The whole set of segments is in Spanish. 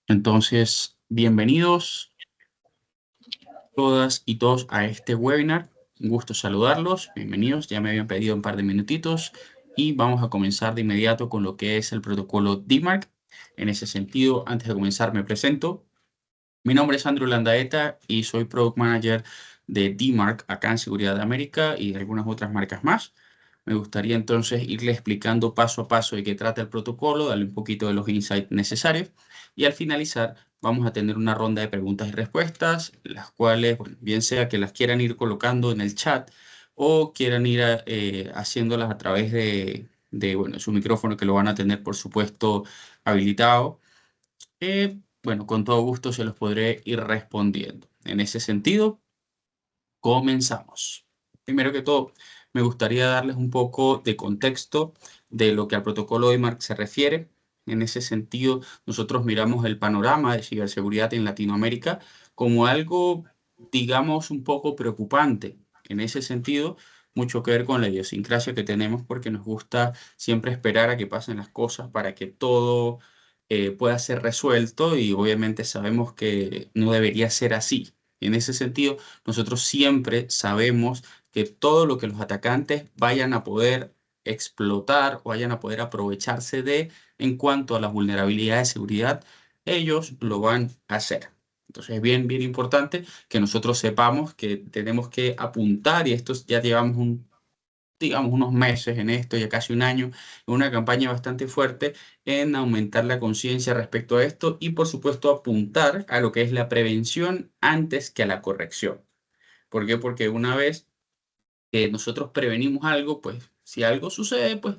Entonces, bienvenidos todas y todos a este webinar. Un gusto saludarlos. Bienvenidos. Ya me habían pedido un par de minutitos y vamos a comenzar de inmediato con lo que es el protocolo DMARC. En ese sentido, antes de comenzar, me presento. Mi nombre es Andrew Landaeta y soy Product Manager de DMARC acá en Seguridad de América y de algunas otras marcas más. Me gustaría entonces irle explicando paso a paso de qué trata el protocolo, darle un poquito de los insights necesarios y al finalizar vamos a tener una ronda de preguntas y respuestas, las cuales, bueno, bien sea que las quieran ir colocando en el chat o quieran ir haciéndolas a través bueno, su micrófono que lo van a tener, por supuesto, habilitado. Bueno, con todo gusto se los podré ir respondiendo. En ese sentido, comenzamos. Primero que todo, me gustaría darles un poco de contexto de lo que al protocolo EMARC se refiere. En ese sentido, nosotros miramos el panorama de ciberseguridad en Latinoamérica como algo, digamos, un poco preocupante. En ese sentido, mucho que ver con la idiosincrasia que tenemos porque nos gusta siempre esperar a que pasen las cosas para que todo pueda ser resuelto y obviamente sabemos que no debería ser así. En ese sentido, nosotros siempre sabemos que todo lo que los atacantes vayan a poder explotar o vayan a poder aprovecharse de en cuanto a las vulnerabilidades de seguridad, ellos lo van a hacer. Entonces es bien, bien importante que nosotros sepamos que tenemos que apuntar, y esto ya llevamos digamos, unos meses en esto, ya casi un año, una campaña bastante fuerte en aumentar la conciencia respecto a esto y, por supuesto, apuntar a lo que es la prevención antes que a la corrección. ¿Por qué? Porque una vez que nosotros prevenimos algo, pues si algo sucede, pues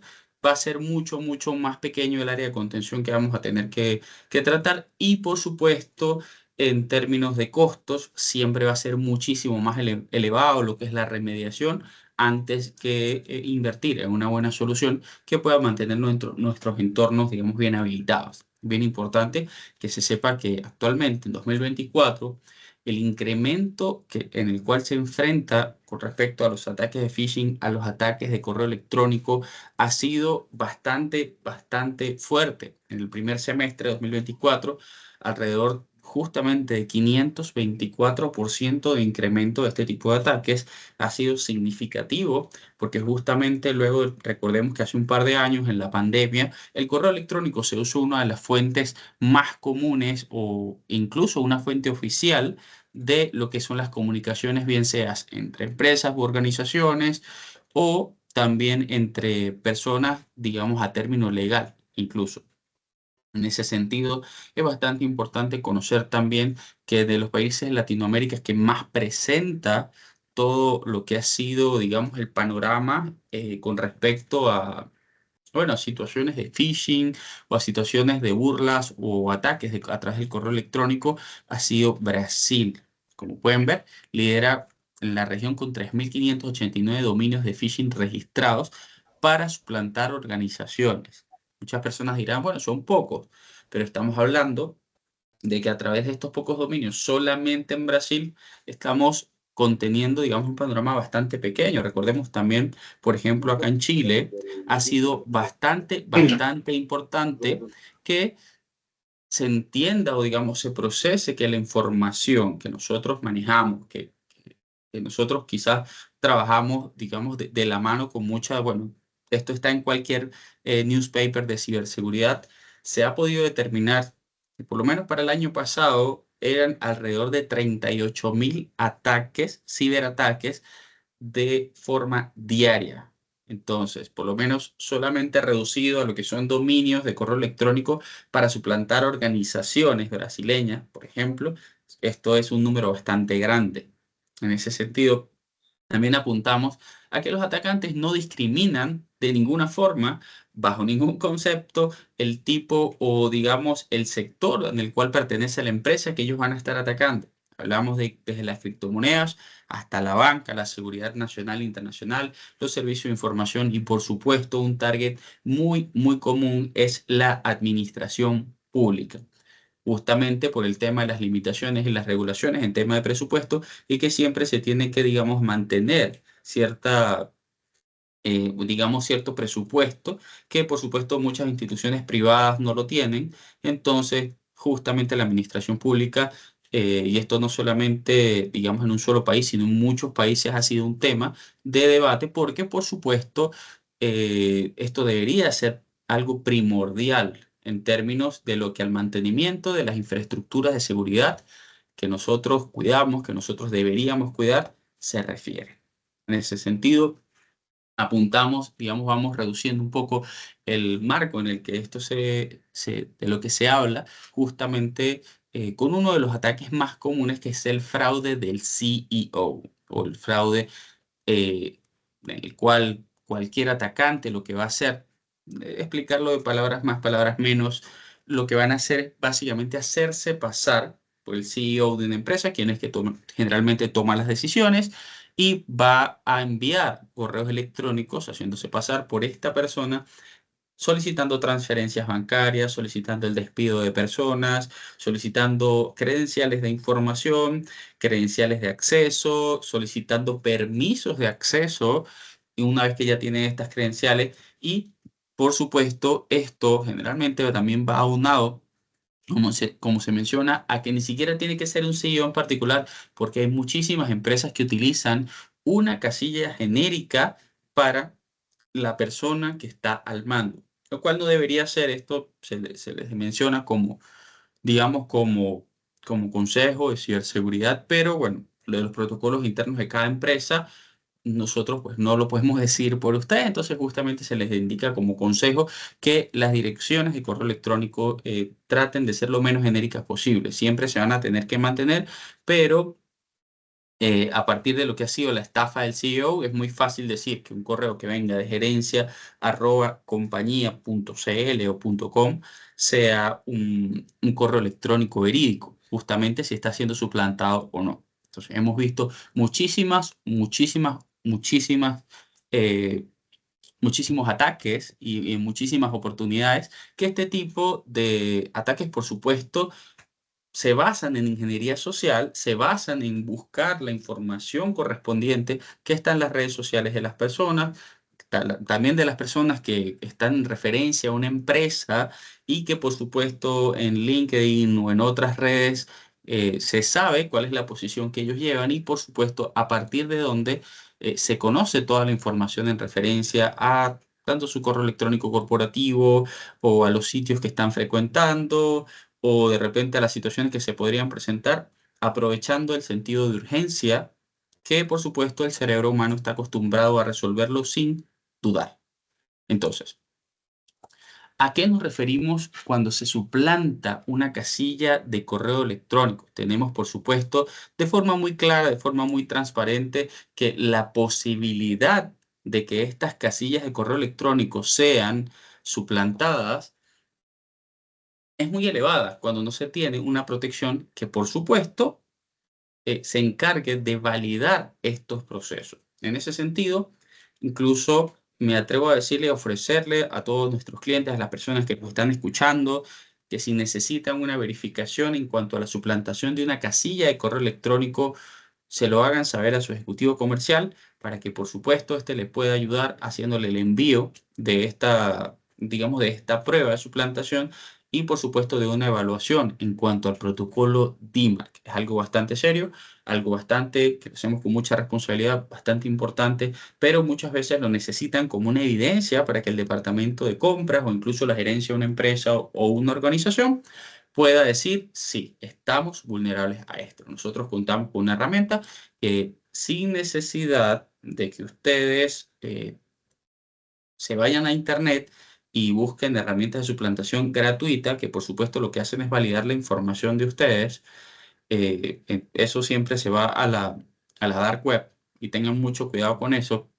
va a ser mucho, mucho más pequeño el área de contención que vamos a tener que tratar y, por supuesto, en términos de costos, siempre va a ser muchísimo más elevado lo que es la remediación antes que invertir en una buena solución que pueda mantener nuestros entornos, digamos, bien habilitados. Bien importante que se sepa que actualmente, en 2024, el incremento en el cual se enfrenta con respecto a los ataques de phishing, a los ataques de correo electrónico, ha sido bastante, bastante fuerte. En el primer semestre de 2024, alrededor justamente de 524% de incremento de este tipo de ataques ha sido significativo, porque justamente luego, recordemos que hace un par de años, en la pandemia, el correo electrónico se usó una de las fuentes más comunes o incluso una fuente oficial de lo que son las comunicaciones, bien seas entre empresas u organizaciones o también entre personas, digamos, a término legal, incluso. En ese sentido, es bastante importante conocer también que de los países de Latinoamérica que más presenta todo lo que ha sido, digamos, el panorama con respecto a, bueno, a situaciones de phishing o a situaciones de burlas o ataques a través del correo electrónico ha sido Brasil. Como pueden ver, lidera la región con 3.589 dominios de phishing registrados para suplantar organizaciones. Muchas personas dirán, bueno, son pocos, pero estamos hablando de que a través de estos pocos dominios, solamente en Brasil, estamos conteniendo, digamos, un panorama bastante pequeño. Recordemos también, por ejemplo, acá en Chile, ha sido bastante, bastante importante que se entienda o, digamos, se procese que la información que nosotros manejamos, que nosotros quizás trabajamos, digamos, de la mano con mucha, bueno, esto está en cualquier newspaper de ciberseguridad, se ha podido determinar que por lo menos para el año pasado eran alrededor de 38.000 ataques, ciberataques, de forma diaria. Entonces, por lo menos solamente reducido a lo que son dominios de correo electrónico para suplantar organizaciones brasileñas, por ejemplo, esto es un número bastante grande. En ese sentido, también apuntamos a que los atacantes no discriminan de ninguna forma, bajo ningún concepto, el tipo o, digamos, el sector en el cual pertenece la empresa que ellos van a estar atacando. Hablamos desde las criptomonedas hasta la banca, la seguridad nacional e internacional, los servicios de información y, por supuesto, un target muy, muy común es la administración pública, justamente por el tema de las limitaciones y las regulaciones en tema de presupuesto y que siempre se tiene que, digamos, mantener cierta, digamos, cierto presupuesto que, por supuesto, muchas instituciones privadas no lo tienen. Entonces, justamente la administración pública, y esto no solamente, digamos, en un solo país, sino en muchos países ha sido un tema de debate porque, por supuesto, esto debería ser algo primordial en términos de lo que al mantenimiento de las infraestructuras de seguridad que nosotros cuidamos, que nosotros deberíamos cuidar, se refiere. En ese sentido, apuntamos, digamos, vamos reduciendo un poco el marco en el que esto de lo que se habla, justamente con uno de los ataques más comunes, que es el fraude del CEO o el fraude en el cual cualquier atacante lo que va a hacer, explicarlo de palabras más, palabras menos, lo que van a hacer es básicamente hacerse pasar por el CEO de una empresa, quien es que generalmente toma las decisiones, y va a enviar correos electrónicos haciéndose pasar por esta persona, solicitando transferencias bancarias, solicitando el despido de personas, solicitando credenciales de información, credenciales de acceso, solicitando permisos de acceso, y una vez que ya tienen estas credenciales. Y, por supuesto, esto generalmente también va aunado, como se menciona, a que ni siquiera tiene que ser un CEO en particular, porque hay muchísimas empresas que utilizan una casilla genérica para la persona que está al mando, lo cual no debería ser. Esto se les menciona como, digamos, como consejo de ciberseguridad, pero bueno, lo de los protocolos internos de cada empresa, nosotros pues no lo podemos decir por ustedes, entonces justamente se les indica como consejo que las direcciones de correo electrónico traten de ser lo menos genéricas posible. Siempre se van a tener que mantener, pero a partir de lo que ha sido la estafa del CEO, es muy fácil decir que un correo que venga de gerencia @compañía.cl o .com sea un correo electrónico verídico, justamente si está siendo suplantado o no. Entonces, hemos visto eh, muchísimos ataques y muchísimas oportunidades que este tipo de ataques, por supuesto, se basan en ingeniería social, se basan en buscar la información correspondiente que está en las redes sociales de las personas, también de las personas que están en referencia a una empresa, y que por supuesto en LinkedIn o en otras redes se sabe cuál es la posición que ellos llevan, y por supuesto a partir de donde se conoce toda la información en referencia a tanto su correo electrónico corporativo o a los sitios que están frecuentando, o de repente a las situaciones que se podrían presentar, aprovechando el sentido de urgencia, que por supuesto el cerebro humano está acostumbrado a resolverlo sin dudar. Entonces, ¿a qué nos referimos cuando se suplanta una casilla de correo electrónico? Tenemos, por supuesto, de forma muy clara, de forma muy transparente, que la posibilidad de que estas casillas de correo electrónico sean suplantadas es muy elevada cuando no se tiene una protección que, por supuesto, se encargue de validar estos procesos. En ese sentido, incluso me atrevo a decirle, a ofrecerle a todos nuestros clientes, a las personas que nos están escuchando, que si necesitan una verificación en cuanto a la suplantación de una casilla de correo electrónico, se lo hagan saber a su ejecutivo comercial, para que por supuesto este le pueda ayudar haciéndole el envío de esta, digamos, de esta prueba de suplantación, y por supuesto de una evaluación en cuanto al protocolo DMARC. Es algo bastante serio, algo bastante que hacemos con mucha responsabilidad, bastante importante, pero muchas veces lo necesitan como una evidencia para que el departamento de compras o incluso la gerencia de una empresa o una organización pueda decir: sí, estamos vulnerables a esto. Nosotros contamos con una herramienta que, sin necesidad de que ustedes se vayan a Internet y busquen herramientas de suplantación gratuita, que por supuesto lo que hacen es validar la información de ustedes. Eso siempre se va a la dark web, y tengan mucho cuidado con eso.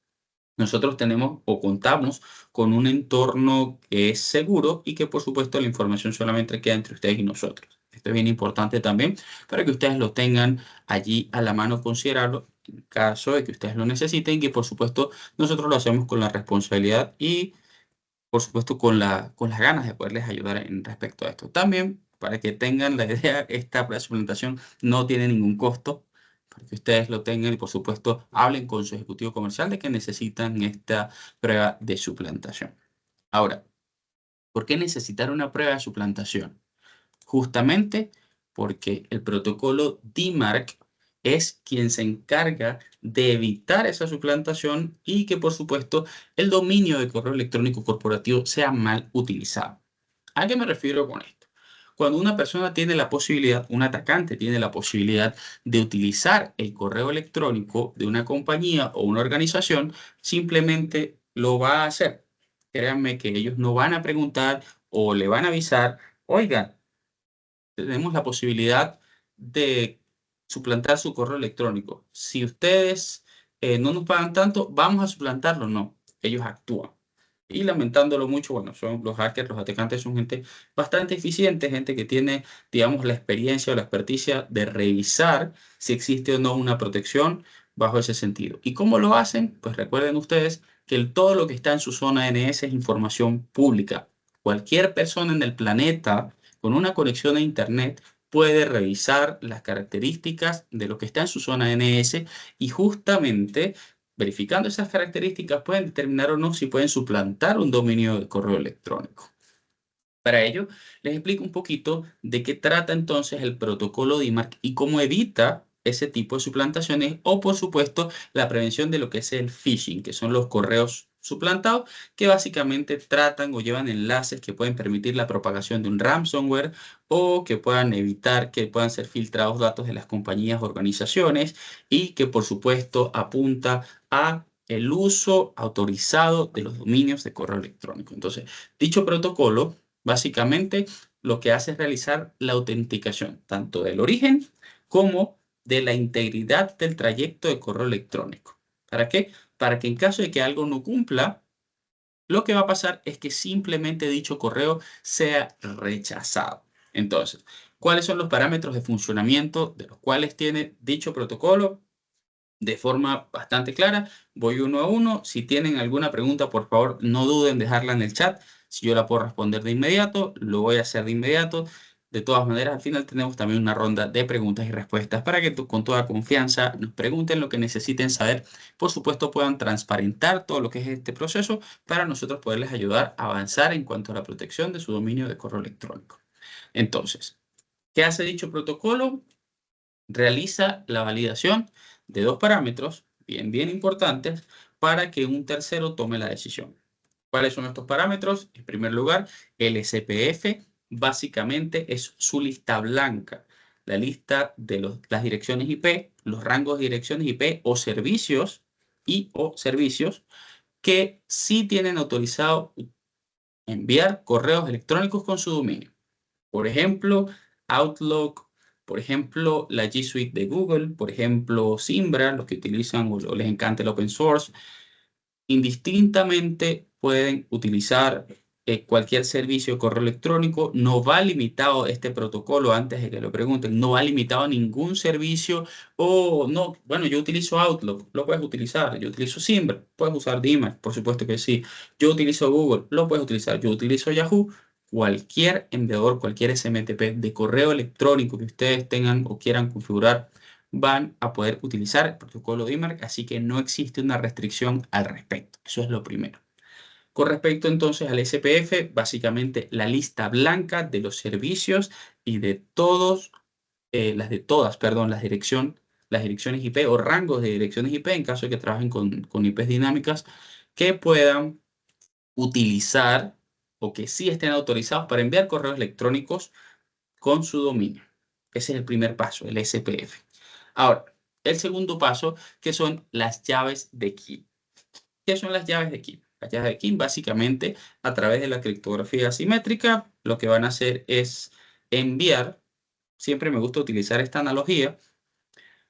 Nosotros tenemos o contamos con un entorno que es seguro, y que por supuesto la información solamente queda entre ustedes y nosotros. Esto es bien importante también para que ustedes lo tengan allí a la mano, considerarlo en caso de que ustedes lo necesiten, y que por supuesto nosotros lo hacemos con la responsabilidad y por supuesto con las ganas de poderles ayudar en respecto a esto. También, para que tengan la idea, esta suplementación no tiene ningún costo, para que ustedes lo tengan, y por supuesto hablen con su ejecutivo comercial de que necesitan esta prueba de suplantación. Ahora, ¿por qué necesitar una prueba de suplantación? Justamente porque el protocolo DMARC es quien se encarga de evitar esa suplantación y que, por supuesto, el dominio de correo electrónico corporativo sea mal utilizado. ¿A qué me refiero con esto? Cuando una persona tiene la posibilidad, un atacante tiene la posibilidad de utilizar el correo electrónico de una compañía o una organización, simplemente lo va a hacer. Créanme que ellos no van a preguntar o le van a avisar, oigan, tenemos la posibilidad de suplantar su correo electrónico. Si ustedes no nos pagan tanto, vamos a suplantarlo. No, ellos actúan. Y lamentándolo mucho, bueno, son los hackers, los atacantes son gente bastante eficiente, gente que tiene, digamos, la experiencia o la experticia de revisar si existe o no una protección bajo ese sentido. ¿Y cómo lo hacen? Pues recuerden ustedes que todo lo que está en su zona NS es información pública. Cualquier persona en el planeta con una conexión a Internet puede revisar las características de lo que está en su zona NS y justamente verificando esas características pueden determinar o no si pueden suplantar un dominio de correo electrónico. Para ello, les explico un poquito de qué trata entonces el protocolo DMARC y cómo evita ese tipo de suplantaciones o, por supuesto, la prevención de lo que es el phishing, que son los correos suplantados, que básicamente tratan o llevan enlaces que pueden permitir la propagación de un ransomware o que puedan evitar que puedan ser filtrados datos de las compañías o organizaciones y que, por supuesto, apunta a el uso autorizado de los dominios de correo electrónico. Entonces, dicho protocolo básicamente, lo que hace es realizar la autenticación, tanto del origen como de la integridad del trayecto de correo electrónico. ¿Para qué? Para que en caso de que algo no cumpla, lo que va a pasar es que simplemente dicho correo sea rechazado. Entonces, ¿cuáles son los parámetros de funcionamiento de los cuales tiene dicho protocolo? De forma bastante clara. Voy uno a uno. Si tienen alguna pregunta, por favor, no duden en dejarla en el chat. Si yo la puedo responder de inmediato, lo voy a hacer de inmediato. De todas maneras, al final tenemos también una ronda de preguntas y respuestas para que con toda confianza nos pregunten lo que necesiten saber. Por supuesto, puedan transparentar todo lo que es este proceso para nosotros poderles ayudar a avanzar en cuanto a la protección de su dominio de correo electrónico. Entonces, ¿qué hace dicho protocolo? Realiza la validación de dos parámetros bien importantes para que un tercero tome la decisión. ¿Cuáles son estos parámetros? En primer lugar, el SPF básicamente es su lista blanca, la lista de las direcciones IP, los rangos de direcciones IP o servicios que sí tienen autorizado enviar correos electrónicos con su dominio. Por ejemplo, Outlook, por ejemplo, la G Suite de Google, por ejemplo, Zimbra, los que utilizan o les encanta el open source, indistintamente pueden utilizar cualquier servicio de correo electrónico. No va limitado este protocolo, antes de que lo pregunten, no va limitado a ningún servicio o no, bueno, yo utilizo Outlook, lo puedes utilizar. Yo utilizo Zimbra, puedes usar DMARC, por supuesto que sí. Yo utilizo Google, lo puedes utilizar. Yo utilizo Yahoo. Cualquier enviador, cualquier SMTP de correo electrónico que ustedes tengan o quieran configurar van a poder utilizar el protocolo DMARC, así que no existe una restricción al respecto. Eso es lo primero. Con respecto entonces al SPF, básicamente la lista blanca de los servicios y de todas, las direcciones IP o rangos de direcciones IP en caso de que trabajen con IPs dinámicas que puedan utilizar o que sí estén autorizados para enviar correos electrónicos con su dominio. Ese es el primer paso, el SPF. Ahora, el segundo paso, que son las llaves de KIM. ¿Qué son las llaves de KIM? Las llaves de KIM, básicamente, a través de la criptografía asimétrica, lo que van a hacer es enviar, siempre me gusta utilizar esta analogía,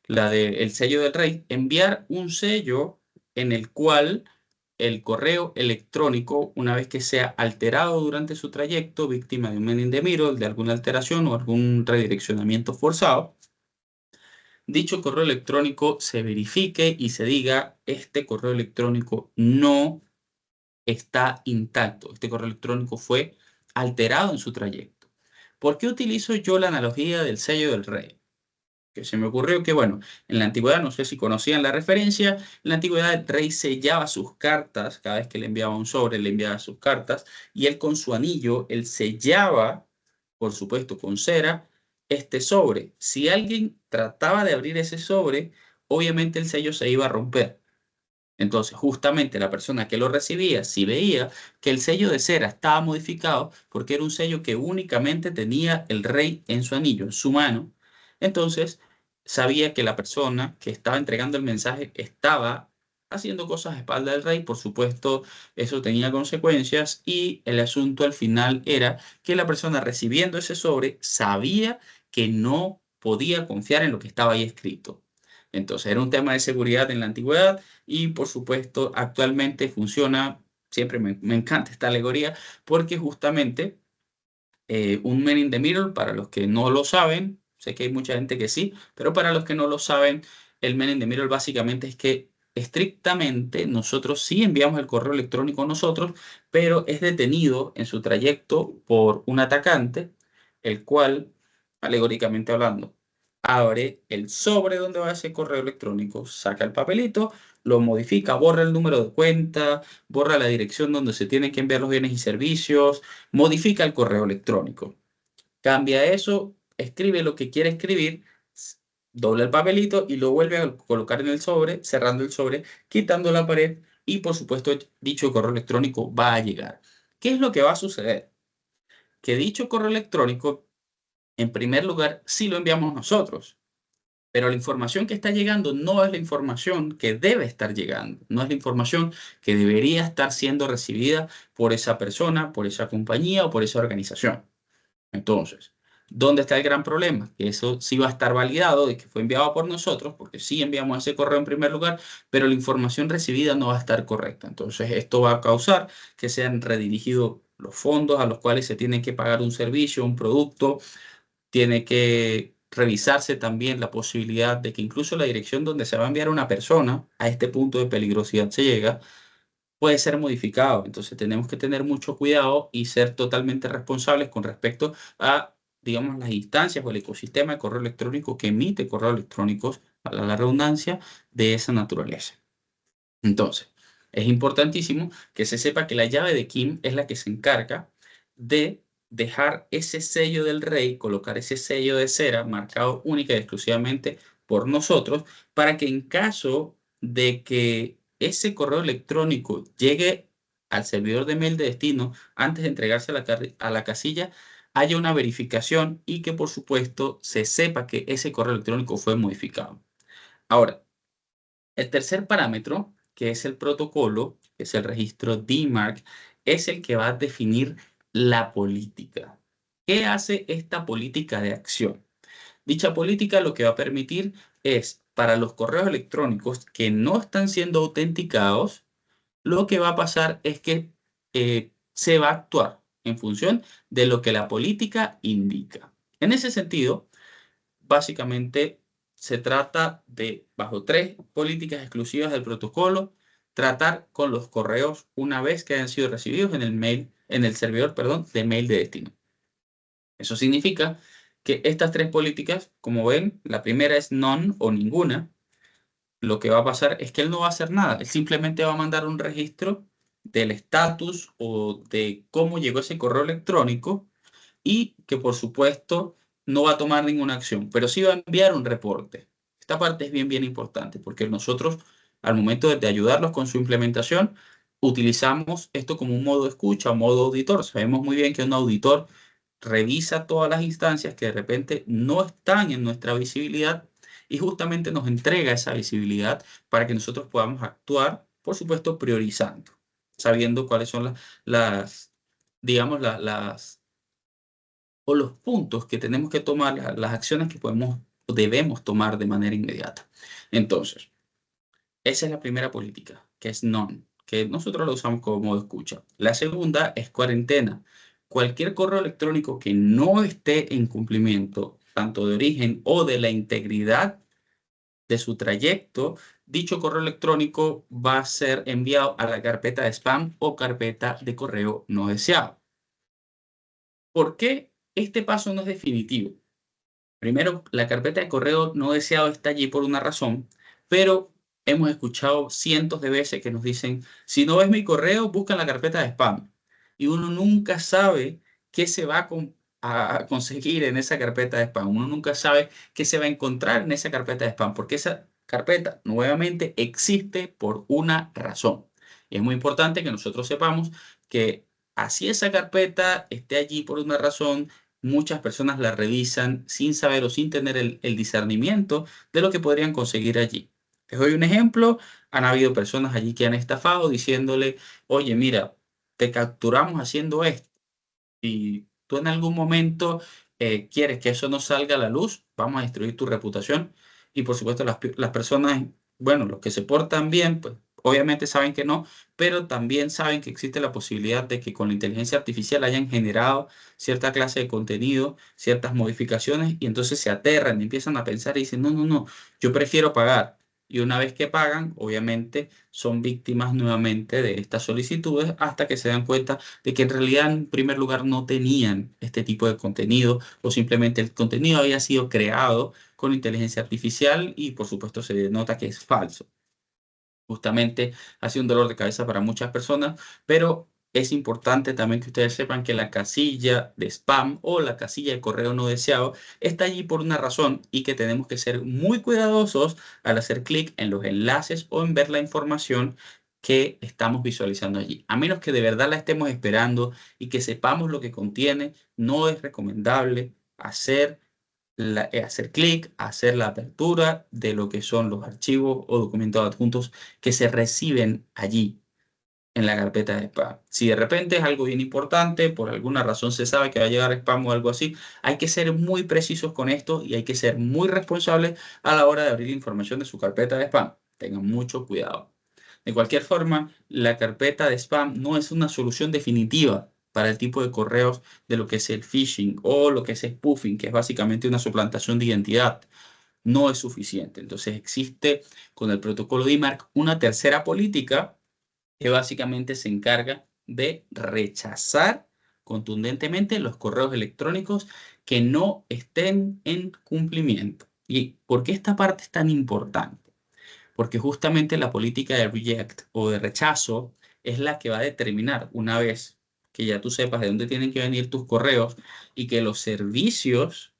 la del sello del rey, enviar un sello en el cual el correo electrónico, una vez que sea alterado durante su trayecto, víctima de un man in the middle, de alguna alteración o algún redireccionamiento forzado, dicho correo electrónico se verifique y se diga, este correo electrónico no está intacto, este correo electrónico fue alterado en su trayecto. ¿Por qué utilizo yo la analogía del sello del rey? Que se me ocurrió que, bueno, en la antigüedad, no sé si conocían la referencia, en la antigüedad el rey sellaba sus cartas, cada vez que le enviaba un sobre, le enviaba sus cartas, y él con su anillo, él sellaba por supuesto con cera, este sobre. Si alguien trataba de abrir ese sobre, obviamente el sello se iba a romper. Entonces, justamente la persona que lo recibía, si veía que el sello de cera estaba modificado, porque era un sello que únicamente tenía el rey en su anillo, en su mano, entonces sabía que la persona que estaba entregando el mensaje estaba haciendo cosas a espaldas del rey. Por supuesto, eso tenía consecuencias y el asunto al final era que la persona recibiendo ese sobre sabía que no podía confiar en lo que estaba ahí escrito. Entonces, era un tema de seguridad en la antigüedad y por supuesto actualmente funciona, siempre me encanta esta alegoría, porque justamente un man in the middle, para los que no lo saben, sé que hay mucha gente que sí, pero para los que no lo saben, el man in the middle básicamente es que estrictamente nosotros sí enviamos el correo electrónico nosotros, pero es detenido en su trayecto por un atacante, el cual, alegóricamente hablando, abre el sobre donde va ese correo electrónico, saca el papelito, lo modifica, borra el número de cuenta, borra la dirección donde se tienen que enviar los bienes y servicios, modifica el correo electrónico, cambia eso, escribe lo que quiere escribir, dobla el papelito y lo vuelve a colocar en el sobre, cerrando el sobre, quitando la pared y por supuesto dicho correo electrónico va a llegar. ¿Qué es lo que va a suceder? Que dicho correo electrónico, en primer lugar, sí lo enviamos nosotros. Pero la información que está llegando no es la información que debe estar llegando, no es la información que debería estar siendo recibida por esa persona, por esa compañía o por esa organización. Entonces, ¿dónde está el gran problema? Que eso sí va a estar validado de que fue enviado por nosotros, porque sí enviamos ese correo en primer lugar, pero la información recibida no va a estar correcta. Entonces, esto va a causar que sean redirigidos los fondos a los cuales se tiene que pagar un servicio, un producto, tiene que revisarse también la posibilidad de que incluso la dirección donde se va a enviar una persona a este punto de peligrosidad se llega, puede ser modificado. Entonces tenemos que tener mucho cuidado y ser totalmente responsables con respecto a, digamos, las instancias o el ecosistema de correo electrónico que emite correos electrónicos, a la redundancia, de esa naturaleza. Entonces, es importantísimo que se sepa que la llave de Kim es la que se encarga de dejar ese sello del rey, colocar ese sello de cera marcado única y exclusivamente por nosotros, para que en caso de que ese correo electrónico llegue al servidor de mail de destino antes de entregarse a la casilla, haya una verificación y que por supuesto se sepa que ese correo electrónico fue modificado. Ahora, el tercer parámetro, que es el protocolo, que es el registro DMARC, es el que va a definir la política. ¿Qué hace esta política de acción? Dicha política lo que va a permitir es, para los correos electrónicos que no están siendo autenticados, lo que va a pasar es que se va a actuar en función de lo que la política indica. En ese sentido, básicamente se trata de, bajo tres políticas exclusivas del protocolo, tratar con los correos una vez que hayan sido recibidos en el mail, en el servidor, perdón, de mail de destino. Eso significa que estas tres políticas, como ven, la primera es none o ninguna. Lo que va a pasar es que él no va a hacer nada. Él simplemente va a mandar un registro del estatus o de cómo llegó ese correo electrónico y que por supuesto no va a tomar ninguna acción, pero sí va a enviar un reporte. Esta parte es bien importante porque nosotros al momento de ayudarlos con su implementación utilizamos esto como un modo escucha, un modo auditor. Sabemos muy bien que un auditor revisa todas las instancias que de repente no están en nuestra visibilidad y justamente nos entrega esa visibilidad para que nosotros podamos actuar, por supuesto, priorizando, sabiendo cuáles son las digamos, las o los puntos que tenemos que tomar, las acciones que podemos o debemos tomar de manera inmediata. Entonces, esa es la primera política, que es none, que nosotros lo usamos como modo escucha. La segunda es cuarentena. Cualquier correo electrónico que no esté en cumplimiento, tanto de origen o de la integridad de su trayecto, dicho correo electrónico va a ser enviado a la carpeta de spam o carpeta de correo no deseado. ¿Por qué este paso no es definitivo? Primero, la carpeta de correo no deseado está allí por una razón, pero hemos escuchado cientos de veces que nos dicen, si no ves mi correo, busca en la carpeta de spam. Y uno nunca sabe qué se va a conseguir en esa carpeta de spam. Uno nunca sabe qué se va a encontrar en esa carpeta de spam, porque esa carpeta nuevamente existe por una razón. Y es muy importante que nosotros sepamos que así esa carpeta esté allí por una razón, muchas personas la revisan sin saber o sin tener el discernimiento de lo que podrían conseguir allí. Les doy un ejemplo. Han habido personas allí que han estafado diciéndole, oye, mira, te capturamos haciendo esto y tú en algún momento quieres que eso no salga a la luz, vamos a destruir tu reputación. Y por supuesto las personas, bueno, los que se portan bien, pues obviamente saben que no, pero también saben que existe la posibilidad de que con la inteligencia artificial hayan generado cierta clase de contenido, ciertas modificaciones, y entonces se aterran y empiezan a pensar y dicen, no, no, no, yo prefiero pagar. Y una vez que pagan, obviamente son víctimas nuevamente de estas solicitudes hasta que se dan cuenta de que en realidad en primer lugar no tenían este tipo de contenido o simplemente el contenido había sido creado con inteligencia artificial y por supuesto se nota que es falso. Justamente ha sido un dolor de cabeza para muchas personas, pero es importante también que ustedes sepan que la casilla de spam o la casilla de correo no deseado está allí por una razón y que tenemos que ser muy cuidadosos al hacer clic en los enlaces o en ver la información que estamos visualizando allí. A menos que de verdad la estemos esperando y que sepamos lo que contiene, no es recomendable hacer clic, hacer la apertura de lo que son los archivos o documentos adjuntos que se reciben allí en la carpeta de spam. Si de repente es algo bien importante, por alguna razón se sabe que va a llegar spam o algo así, hay que ser muy precisos con esto y hay que ser muy responsables a la hora de abrir información de su carpeta de spam. Tengan mucho cuidado. De cualquier forma, la carpeta de spam no es una solución definitiva para el tipo de correos de lo que es el phishing o lo que es spoofing, que es básicamente una suplantación de identidad. No es suficiente. Entonces existe con el protocolo DMARC una tercera política que básicamente se encarga de rechazar contundentemente los correos electrónicos que no estén en cumplimiento. ¿Y por qué esta parte es tan importante? Porque justamente la política de reject o de rechazo es la que va a determinar una vez que ya tú sepas de dónde tienen que venir tus correos y que los servicios,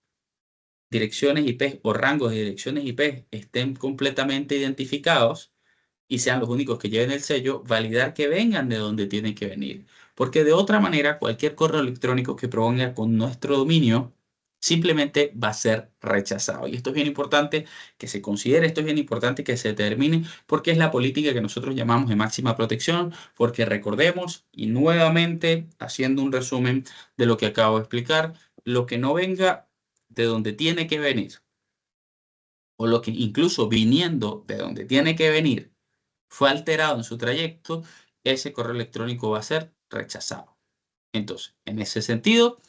direcciones IP o rangos de direcciones IP estén completamente identificados y sean los únicos que lleven el sello, validar que vengan de donde tienen que venir. Porque de otra manera, cualquier correo electrónico que provenga con nuestro dominio simplemente va a ser rechazado. Y esto es bien importante que se considere, esto es bien importante que se determine, porque es la política que nosotros llamamos de máxima protección, porque recordemos, y nuevamente haciendo un resumen de lo que acabo de explicar, lo que no venga de donde tiene que venir, o lo que incluso viniendo de donde tiene que venir, fue alterado en su trayecto, ese correo electrónico va a ser rechazado. Entonces, en ese sentido,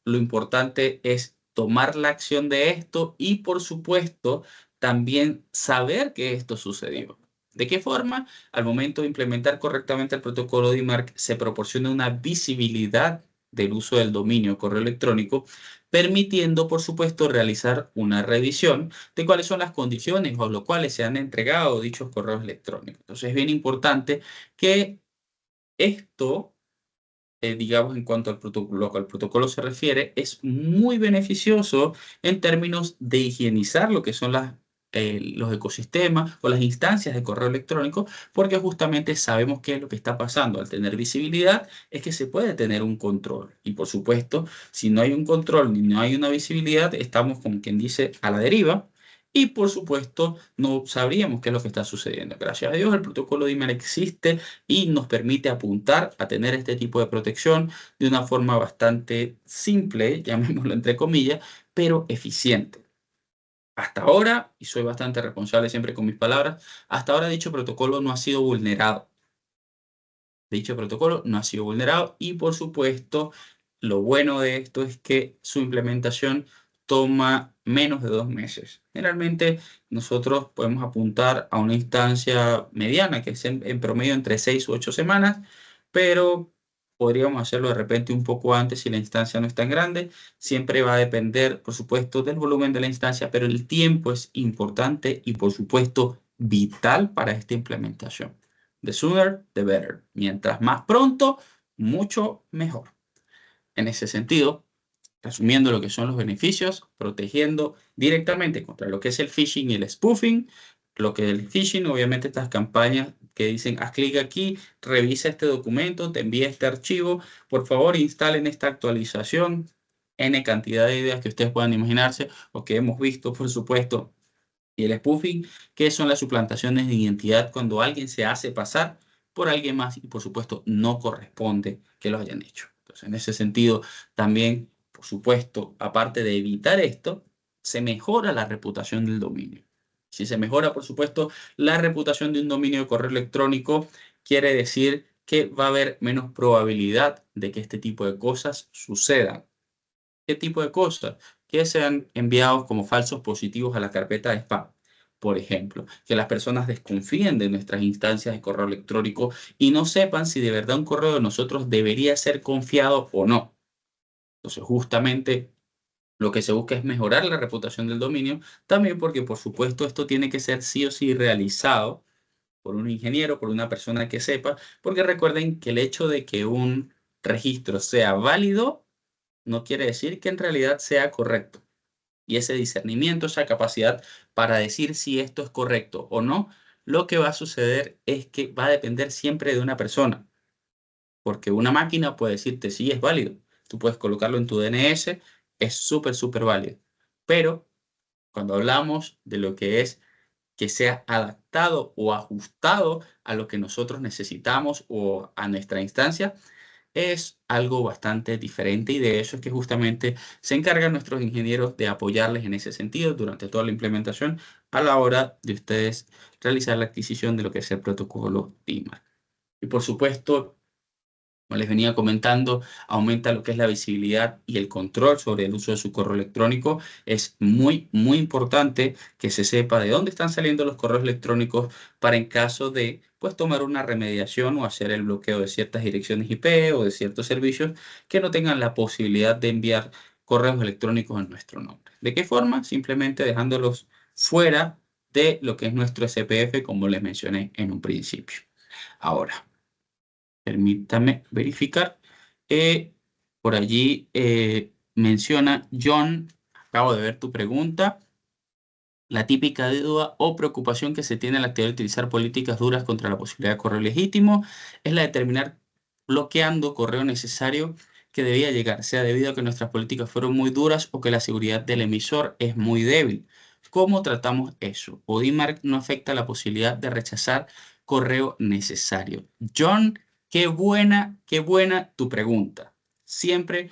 lo importante es tomar la acción de esto y, por supuesto, también saber que esto sucedió. ¿De qué forma? Al momento de implementar correctamente el protocolo DMARC, se proporciona una visibilidad del uso del dominio correo electrónico, permitiendo, por supuesto, realizar una revisión de cuáles son las condiciones bajo las cuales se han entregado dichos correos electrónicos. Entonces, es bien importante que esto digamos, en cuanto al protocolo se refiere, es muy beneficioso en términos de higienizar lo que son los ecosistemas o las instancias de correo electrónico, porque justamente sabemos qué es lo que está pasando. Al tener visibilidad es que se puede tener un control. Y por supuesto, si no hay un control ni no hay una visibilidad, estamos, como quien dice, a la deriva. Y por supuesto, no sabríamos qué es lo que está sucediendo. Gracias a Dios, el protocolo DIMAR existe y nos permite apuntar a tener este tipo de protección de una forma bastante simple, llamémoslo entre comillas, pero eficiente. Hasta ahora, y soy bastante responsable siempre con mis palabras, hasta ahora dicho protocolo no ha sido vulnerado. Dicho protocolo no ha sido vulnerado y por supuesto lo bueno de esto es que su implementación toma menos de 2 meses. Generalmente nosotros podemos apuntar a una instancia mediana que es en promedio entre 6 u 8 semanas, pero podríamos hacerlo de repente un poco antes si la instancia no es tan grande. Siempre va a depender, por supuesto, del volumen de la instancia, pero el tiempo es importante y por supuesto vital para esta implementación. The sooner, the better. Mientras más pronto, mucho mejor. En ese sentido, resumiendo lo que son los beneficios, protegiendo directamente contra lo que es el phishing y el spoofing. Lo que es el phishing, obviamente estas campañas que dicen, haz clic aquí, revisa este documento, te envía este archivo, por favor instalen esta actualización, N cantidad de ideas que ustedes puedan imaginarse o que hemos visto, por supuesto. Y el spoofing, que son las suplantaciones de identidad cuando alguien se hace pasar por alguien más y por supuesto no corresponde que lo hayan hecho. Entonces, en ese sentido, también, por supuesto, aparte de evitar esto, se mejora la reputación del dominio. Si se mejora, por supuesto, la reputación de un dominio de correo electrónico, quiere decir que va a haber menos probabilidad de que este tipo de cosas sucedan. ¿Qué tipo de cosas? Que sean enviados como falsos positivos a la carpeta de spam. Por ejemplo, que las personas desconfíen de nuestras instancias de correo electrónico y no sepan si de verdad un correo de nosotros debería ser confiado o no. Entonces, justamente lo que se busca es mejorar la reputación del dominio, también porque, por supuesto, esto tiene que ser sí o sí realizado por un ingeniero, por una persona que sepa, porque recuerden que el hecho de que un registro sea válido no quiere decir que en realidad sea correcto. Y ese discernimiento, esa capacidad para decir si esto es correcto o no, lo que va a suceder es que va a depender siempre de una persona. Porque una máquina puede decirte si es válido. Tú puedes colocarlo en tu DNS, es súper, súper válido. Pero cuando hablamos de lo que es que sea adaptado o ajustado a lo que nosotros necesitamos o a nuestra instancia, es algo bastante diferente y de eso es que justamente se encargan nuestros ingenieros de apoyarles en ese sentido durante toda la implementación a la hora de ustedes realizar la adquisición de lo que es el protocolo DMARC. Y por supuesto, como les venía comentando, aumenta lo que es la visibilidad y el control sobre el uso de su correo electrónico. Es muy, muy importante que se sepa de dónde están saliendo los correos electrónicos para en caso de, pues, tomar una remediación o hacer el bloqueo de ciertas direcciones IP o de ciertos servicios que no tengan la posibilidad de enviar correos electrónicos en nuestro nombre. ¿De qué forma? Simplemente dejándolos fuera de lo que es nuestro SPF, como les mencioné en un principio. Ahora, permítame verificar. Por allí menciona John, acabo de ver tu pregunta. La típica duda o preocupación que se tiene al activar y utilizar políticas duras contra la posibilidad de correo legítimo es la de terminar bloqueando correo necesario que debía llegar, sea debido a que nuestras políticas fueron muy duras o que la seguridad del emisor es muy débil. ¿Cómo tratamos eso? ODMARC no afecta la posibilidad de rechazar correo necesario. John, qué buena tu pregunta. Siempre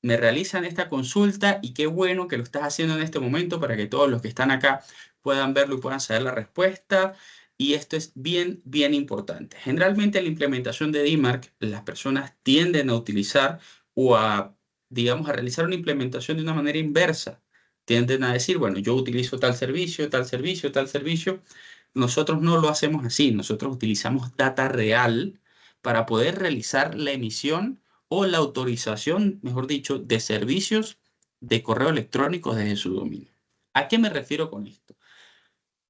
me realizan esta consulta y qué bueno que lo estás haciendo en este momento para que todos los que están acá puedan verlo y puedan saber la respuesta. Y esto es bien, bien importante. Generalmente en la implementación de DMARC, las personas tienden a utilizar o a, digamos, a realizar una implementación de una manera inversa. Tienden a decir, bueno, yo utilizo tal servicio, tal servicio, tal servicio. Nosotros no lo hacemos así. Nosotros utilizamos data real para poder realizar la emisión o la autorización, mejor dicho, de servicios de correo electrónico desde su dominio. ¿A qué me refiero con esto?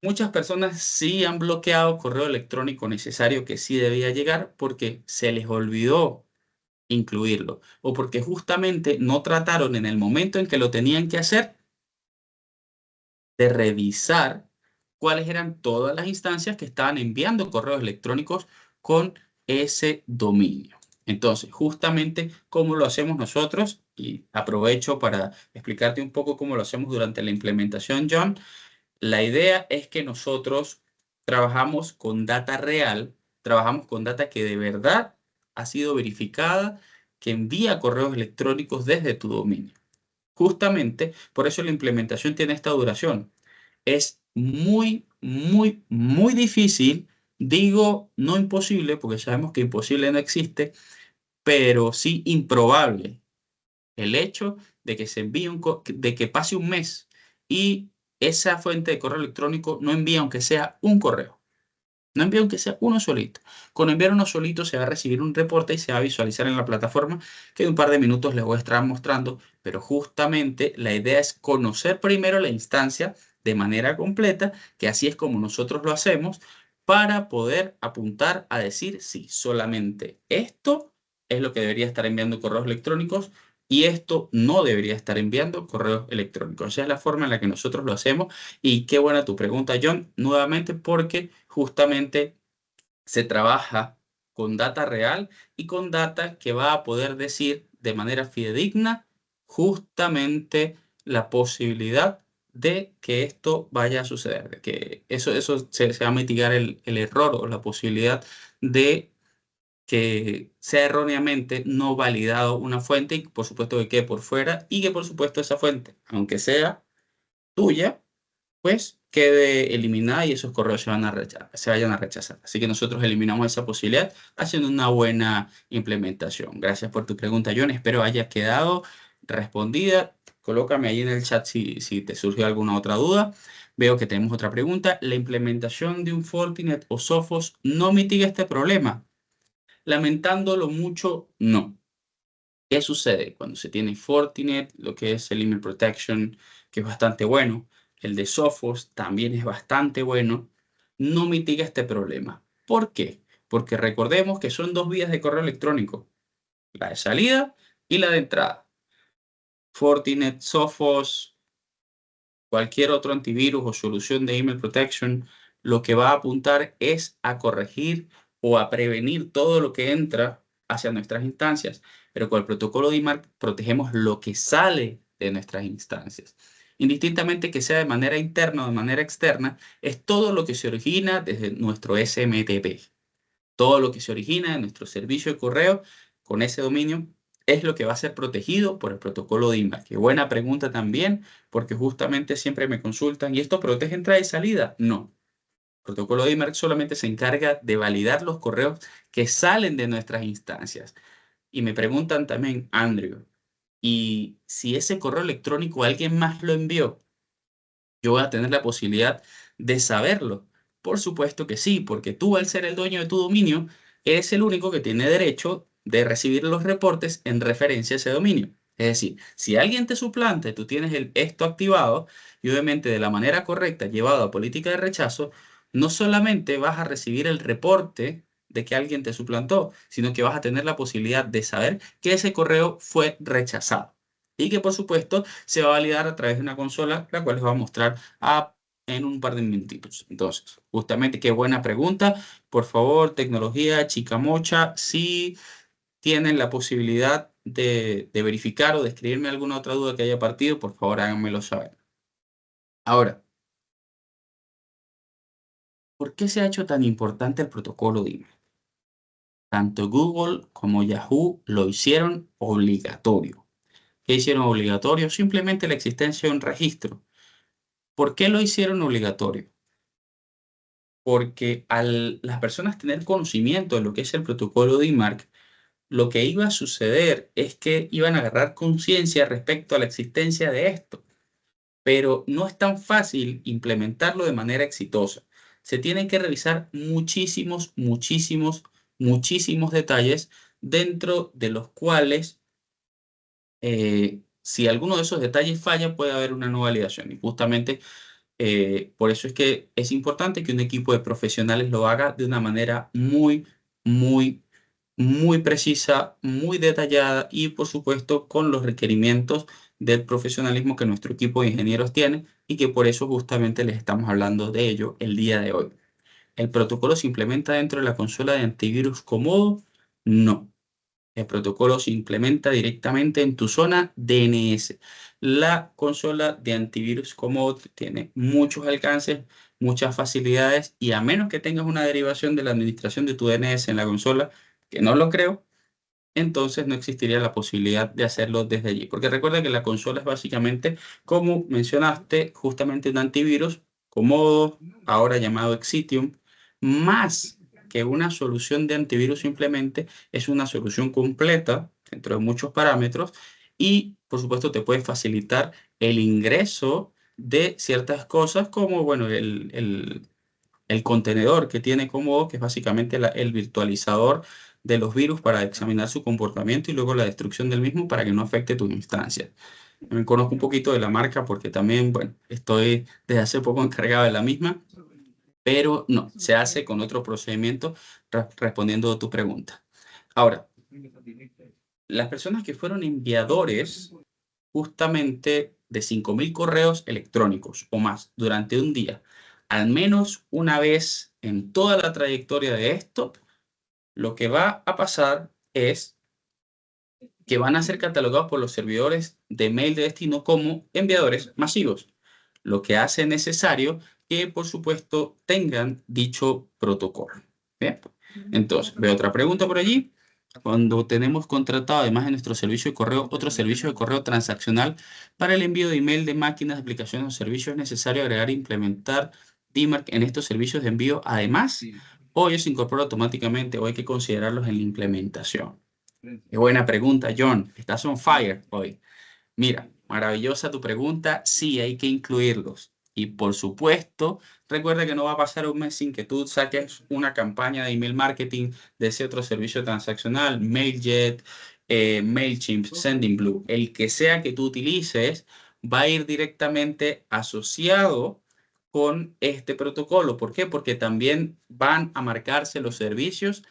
Muchas personas sí han bloqueado correo electrónico necesario que sí debía llegar porque se les olvidó incluirlo o porque justamente no trataron en el momento en que lo tenían que hacer de revisar cuáles eran todas las instancias que estaban enviando correos electrónicos con ese dominio. Entonces, justamente cómo lo hacemos nosotros, y aprovecho para explicarte un poco cómo lo hacemos durante la implementación, John. La idea es que nosotros trabajamos con data real, trabajamos con data que de verdad ha sido verificada, que envía correos electrónicos desde tu dominio. Justamente por eso la implementación tiene esta duración. Es muy, muy, muy difícil. Digo no imposible, porque sabemos que imposible no existe, pero sí improbable el hecho de que se envíe de que pase un mes y esa fuente de correo electrónico no envía aunque sea un correo. No envía aunque sea uno solito. Con enviar uno solito se va a recibir un reporte y se va a visualizar en la plataforma que en un par de minutos les voy a estar mostrando. Pero justamente la idea es conocer primero la instancia de manera completa, que así es como nosotros lo hacemos, para poder apuntar a decir si solamente esto es lo que debería estar enviando correos electrónicos Y esto no debería estar enviando correos electrónicos. Esa es la forma en la que nosotros lo hacemos. Y qué buena tu pregunta, John, nuevamente porque justamente se trabaja con data real y con data que va a poder decir de manera fidedigna justamente la posibilidad de que esto vaya a suceder, de que eso se va a mitigar el error o la posibilidad de que sea erróneamente no validado una fuente y por supuesto que quede por fuera y que por supuesto esa fuente, aunque sea tuya, pues quede eliminada y esos correos se vayan a rechazar. Así que nosotros eliminamos esa posibilidad haciendo una buena implementación. Gracias por tu pregunta, John. Espero haya quedado respondida. Colócame ahí en el chat si te surgió alguna otra duda. Veo que tenemos otra pregunta. ¿La implementación de un Fortinet o Sophos no mitiga este problema? Lamentándolo mucho, no. ¿Qué sucede? Cuando se tiene Fortinet, lo que es el email protection, que es bastante bueno, el de Sophos también es bastante bueno, no mitiga este problema. ¿Por qué? Porque recordemos que son dos vías de correo electrónico, la de salida y la de entrada. Fortinet, Sophos, cualquier otro antivirus o solución de email protection, lo que va a apuntar es a corregir o a prevenir todo lo que entra hacia nuestras instancias. Pero con el protocolo DMARC protegemos lo que sale de nuestras instancias. Indistintamente que sea de manera interna o de manera externa, es todo lo que se origina desde nuestro SMTP. Todo lo que se origina en nuestro servicio de correo con ese dominio es lo que va a ser protegido por el protocolo DMARC. Qué buena pregunta también, porque justamente siempre me consultan, ¿y esto protege entrada y salida? No. El protocolo DMARC solamente se encarga de validar los correos que salen de nuestras instancias. Y me preguntan también, Andrew, ¿y si ese correo electrónico alguien más lo envió? Yo voy a tener la posibilidad de saberlo. Por supuesto que sí, porque tú al ser el dueño de tu dominio, eres el único que tiene derecho de recibir los reportes en referencia a ese dominio. Es decir, si alguien te suplanta y tú tienes esto activado y obviamente de la manera correcta llevado a política de rechazo, no solamente vas a recibir el reporte de que alguien te suplantó, sino que vas a tener la posibilidad de saber que ese correo fue rechazado y que por supuesto se va a validar a través de una consola, la cual les va a mostrar en un par de minutitos. Entonces, justamente qué buena pregunta. Por favor, tecnología, chica mocha, si tienen la posibilidad de verificar o de escribirme alguna otra duda que haya partido, por favor háganmelo saber. Ahora, ¿por qué se ha hecho tan importante el protocolo DIME? Tanto Google como Yahoo lo hicieron obligatorio. ¿Qué hicieron obligatorio? Simplemente la existencia de un registro. ¿Por qué lo hicieron obligatorio? Porque al las personas tener conocimiento de lo que es el protocolo DMARC, lo que iba a suceder es que iban a agarrar conciencia respecto a la existencia de esto, pero no es tan fácil implementarlo de manera exitosa. Se tienen que revisar muchísimos detalles dentro de los cuales si alguno de esos detalles falla, puede haber una no validación. Y justamente por eso es que es importante que un equipo de profesionales lo haga de una manera muy, muy precisa, muy detallada y, por supuesto, con los requerimientos del profesionalismo que nuestro equipo de ingenieros tiene y que por eso justamente les estamos hablando de ello el día de hoy. ¿El protocolo se implementa dentro de la consola de antivirus Comodo? No. El protocolo se implementa directamente en tu zona DNS. La consola de antivirus Commode tiene muchos alcances, muchas facilidades y a menos que tengas una derivación de la administración de tu DNS en la consola, que no lo creo, entonces no existiría la posibilidad de hacerlo desde allí. Porque recuerda que la consola es básicamente, como mencionaste, justamente un antivirus Comodo, ahora llamado Exitium, más que una solución de antivirus simplemente es una solución completa dentro de muchos parámetros y por supuesto te puede facilitar el ingreso de ciertas cosas como bueno, el contenedor que tiene Comodo, que es básicamente el virtualizador de los virus para examinar su comportamiento y luego la destrucción del mismo para que no afecte tu instancia. Me conozco un poquito de la marca porque también, bueno, estoy desde hace poco encargado de la misma, pero no, se hace con otro procedimiento respondiendo a tu pregunta. Ahora, las personas que fueron enviadores justamente de 5.000 correos electrónicos o más durante un día, al menos una vez en toda la trayectoria de esto, lo que va a pasar es que van a ser catalogados por los servidores de mail de destino como enviadores masivos, lo que hace necesario que, por supuesto, tengan dicho protocolo. Bien, entonces, veo otra pregunta por allí. Cuando tenemos contratado, además de nuestro servicio de correo, otro servicio de correo transaccional para el envío de email de máquinas, aplicaciones o servicios, es necesario agregar e implementar DMARC en estos servicios de envío, además, o ellos se incorporan automáticamente, o hay que considerarlos en la implementación. Qué buena pregunta, John. Estás on fire hoy. Mira, maravillosa tu pregunta. Sí, hay que incluirlos. Y por supuesto, recuerda que no va a pasar un mes sin que tú saques una campaña de email marketing de ese otro servicio transaccional, MailJet, MailChimp, Sendinblue. El que sea que tú utilices va a ir directamente asociado con este protocolo. ¿Por qué? Porque también van a marcarse los servicios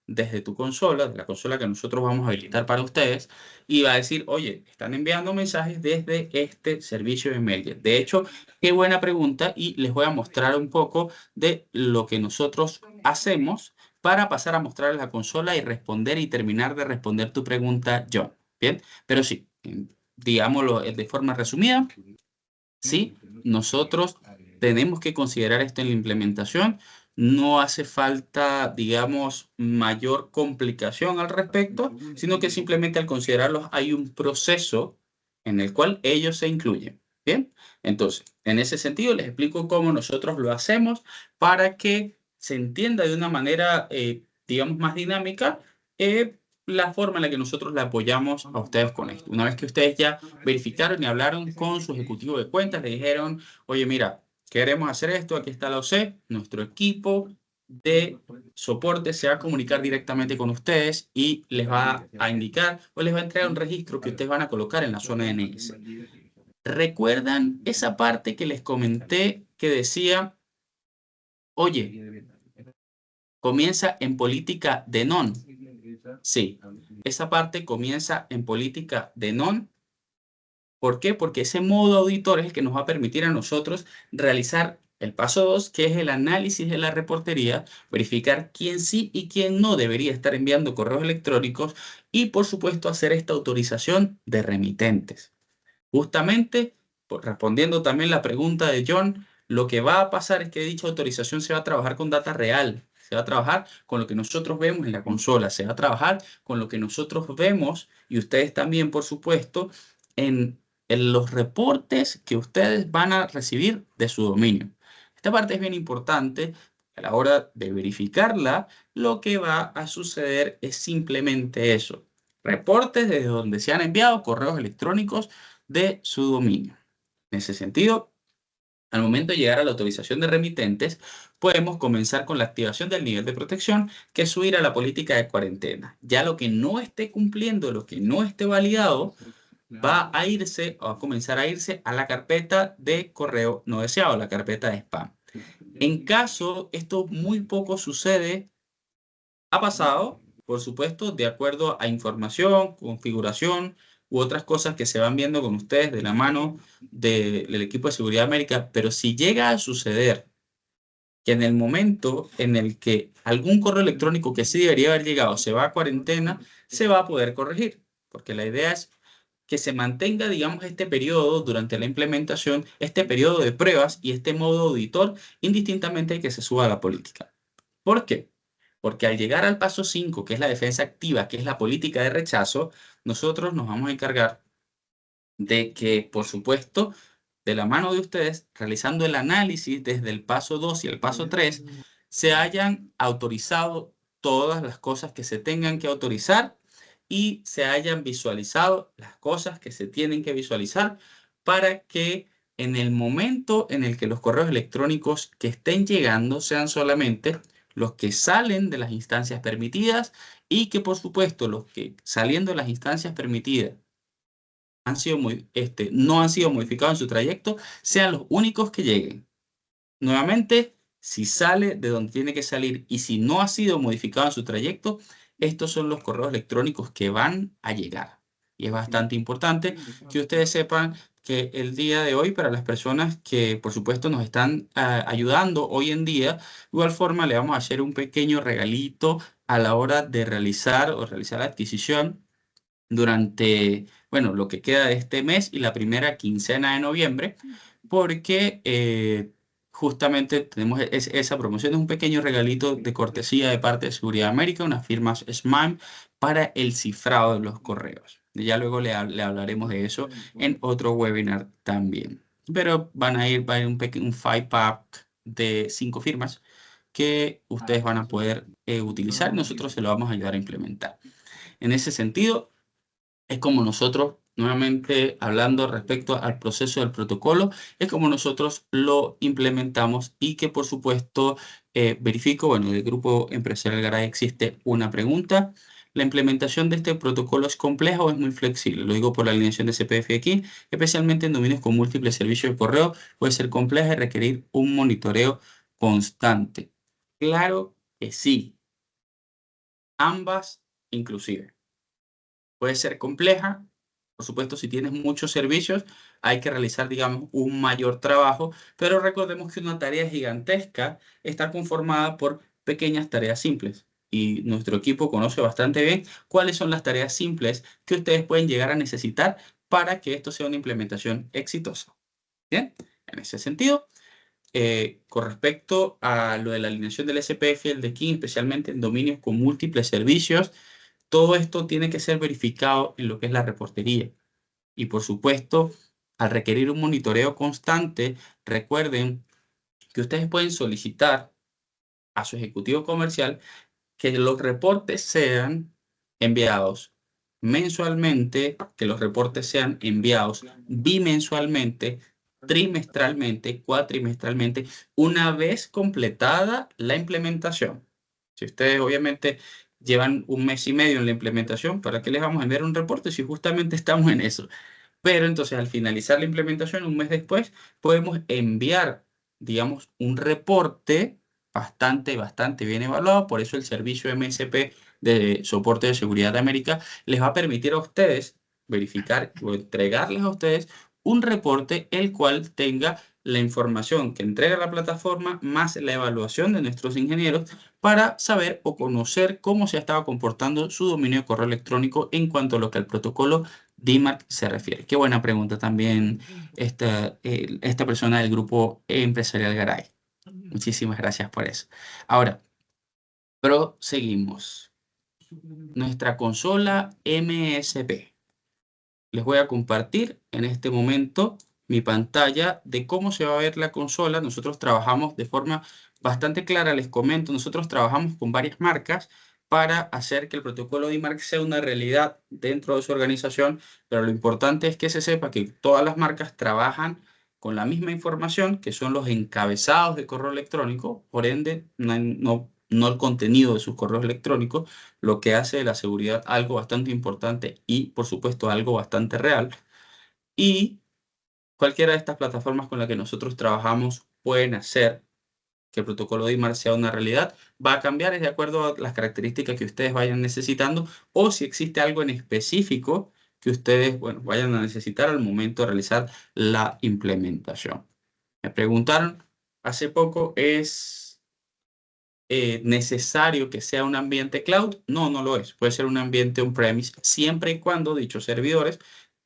desde tu consola, de la consola que nosotros vamos a habilitar para ustedes, y va a decir, oye, están enviando mensajes desde este servicio de mail. De hecho, qué buena pregunta, y les voy a mostrar un poco de lo que nosotros hacemos para pasar a mostrarles la consola y responder y terminar de responder tu pregunta, John. Bien, pero sí, digámoslo de forma resumida, sí, nosotros tenemos que considerar esto en la implementación. No hace falta, digamos, mayor complicación al respecto, sino que simplemente al considerarlos hay un proceso en el cual ellos se incluyen. Bien, entonces, en ese sentido les explico cómo nosotros lo hacemos para que se entienda de una manera, digamos, más dinámica, la forma en la que nosotros le apoyamos a ustedes con esto. Una vez que ustedes ya verificaron y hablaron con su ejecutivo de cuentas, le dijeron, oye, mira, queremos hacer esto, aquí está la OC, nuestro equipo de soporte se va a comunicar directamente con ustedes y les va a indicar o les va a entregar un registro que ustedes van a colocar en la zona de NS. ¿Recuerdan esa parte que les comenté que decía, oye, comienza en política de non? Sí, esa parte comienza en política de non. ¿Por qué? Porque ese modo auditor es el que nos va a permitir a nosotros realizar el paso 2, que es el análisis de la reportería, verificar quién sí y quién no debería estar enviando correos electrónicos y, por supuesto, hacer esta autorización de remitentes. Justamente, respondiendo también la pregunta de John, lo que va a pasar es que dicha autorización se va a trabajar con data real, se va a trabajar con lo que nosotros vemos en la consola, se va a trabajar con lo que nosotros vemos y ustedes también, por supuesto, en los reportes que ustedes van a recibir de su dominio. Esta parte es bien importante. A la hora de verificarla, lo que va a suceder es simplemente eso. Reportes desde donde se han enviado correos electrónicos de su dominio. En ese sentido, al momento de llegar a la autorización de remitentes, podemos comenzar con la activación del nivel de protección, que es subir a la política de cuarentena. Ya lo que no esté cumpliendo, lo que no esté validado, va a irse o a comenzar a irse a la carpeta de correo no deseado, la carpeta de spam. En caso esto muy poco sucede, ha pasado, por supuesto, de acuerdo a información, configuración u otras cosas que se van viendo con ustedes de la mano del equipo de Seguridad América, pero si llega a suceder que en el momento en el que algún correo electrónico que sí debería haber llegado se va a cuarentena, se va a poder corregir, porque la idea es que se mantenga, digamos, este periodo durante la implementación, este periodo de pruebas y este modo auditor, indistintamente de que se suba a la política. ¿Por qué? Porque al llegar al paso 5, que es la defensa activa, que es la política de rechazo, nosotros nos vamos a encargar de que, por supuesto, de la mano de ustedes, realizando el análisis desde el paso 2 y el paso 3, se hayan autorizado todas las cosas que se tengan que autorizar y se hayan visualizado las cosas que se tienen que visualizar para que en el momento en el que los correos electrónicos que estén llegando sean solamente los que salen de las instancias permitidas y que, por supuesto, los que saliendo de las instancias permitidas no han sido modificados en su trayecto, sean los únicos que lleguen. Nuevamente, si sale de donde tiene que salir y si no ha sido modificado en su trayecto, estos son los correos electrónicos que van a llegar. Y es bastante importante que ustedes sepan que el día de hoy, para las personas que por supuesto nos están ayudando hoy en día, de igual forma le vamos a hacer un pequeño regalito a la hora de realizar la adquisición durante, bueno, lo que queda de este mes y la primera quincena de noviembre, porque justamente tenemos esa promoción, es un pequeño regalito de cortesía de parte de Seguridad América, unas firmas SMIME para el cifrado de los correos. Ya luego le hablaremos de eso en otro webinar también. Pero va a ir un 5-pack de 5 firmas que ustedes van a poder utilizar y nosotros se lo vamos a ayudar a implementar. En ese sentido, es como nosotros, nuevamente hablando respecto al proceso del protocolo, es como nosotros lo implementamos y que por supuesto verifico, bueno, del Grupo Empresarial Garay existe una pregunta. ¿La implementación de este protocolo es compleja o es muy flexible? Lo digo por la alineación de CPF aquí, especialmente en dominios con múltiples servicios de correo, puede ser compleja y requerir un monitoreo constante. Claro que sí, ambas inclusive. Puede ser compleja, por supuesto, si tienes muchos servicios, hay que realizar, digamos, un mayor trabajo, pero recordemos que una tarea gigantesca está conformada por pequeñas tareas simples. Y nuestro equipo conoce bastante bien cuáles son las tareas simples que ustedes pueden llegar a necesitar para que esto sea una implementación exitosa. Bien, en ese sentido, con respecto a lo de la alineación del SPF y el de King, especialmente en dominios con múltiples servicios, todo esto tiene que ser verificado en lo que es la reportería. Y por supuesto, al requerir un monitoreo constante, recuerden que ustedes pueden solicitar a su ejecutivo comercial que los reportes sean enviados mensualmente, que los reportes sean enviados bimensualmente, trimestralmente, cuatrimestralmente, una vez completada la implementación. Si ustedes obviamente llevan un mes y medio en la implementación, ¿para qué les vamos a enviar un reporte si justamente estamos en eso? Pero entonces al finalizar la implementación, un mes después, podemos enviar, digamos, un reporte bastante bien evaluado. Por eso el servicio MSP de soporte de seguridad de América les va a permitir a ustedes verificar o entregarles a ustedes un reporte el cual tenga la información que entrega la plataforma más la evaluación de nuestros ingenieros para saber o conocer cómo se estaba comportando su dominio de correo electrónico en cuanto a lo que al protocolo DMARC se refiere. Qué buena pregunta también esta persona del grupo empresarial Garay. Muchísimas gracias por eso. Ahora, proseguimos. Nuestra consola MSP. Les voy a compartir en este momento mi pantalla de cómo se va a ver la consola. Nosotros trabajamos de forma bastante clara, les comento, nosotros trabajamos con varias marcas para hacer que el protocolo DMARC sea una realidad dentro de su organización, pero lo importante es que se sepa que todas las marcas trabajan con la misma información, que son los encabezados de correo electrónico, por ende, no el contenido de sus correos electrónicos, lo que hace de la seguridad algo bastante importante y, por supuesto, algo bastante real. Y cualquiera de estas plataformas con las que nosotros trabajamos pueden hacer que el protocolo de DMARC sea una realidad. Va a cambiar de acuerdo a las características que ustedes vayan necesitando o si existe algo en específico que ustedes, bueno, vayan a necesitar al momento de realizar la implementación. Me preguntaron hace poco, ¿es necesario que sea un ambiente cloud? No, no lo es. Puede ser un ambiente on-premise siempre y cuando dichos servidores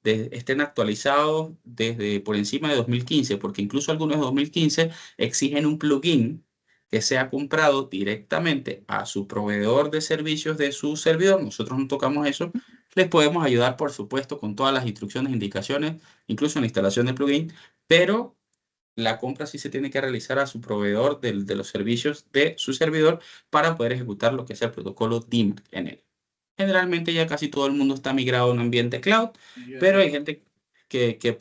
estén actualizados desde por encima de 2015, porque incluso algunos de 2015 exigen un plugin que sea comprado directamente a su proveedor de servicios de su servidor. Nosotros no tocamos eso. Les podemos ayudar, por supuesto, con todas las instrucciones e indicaciones, incluso en la instalación del plugin, pero la compra sí se tiene que realizar a su proveedor de los servicios de su servidor para poder ejecutar lo que es el protocolo DMARC en él. Generalmente ya casi todo el mundo está migrado a un ambiente cloud, pero hay gente que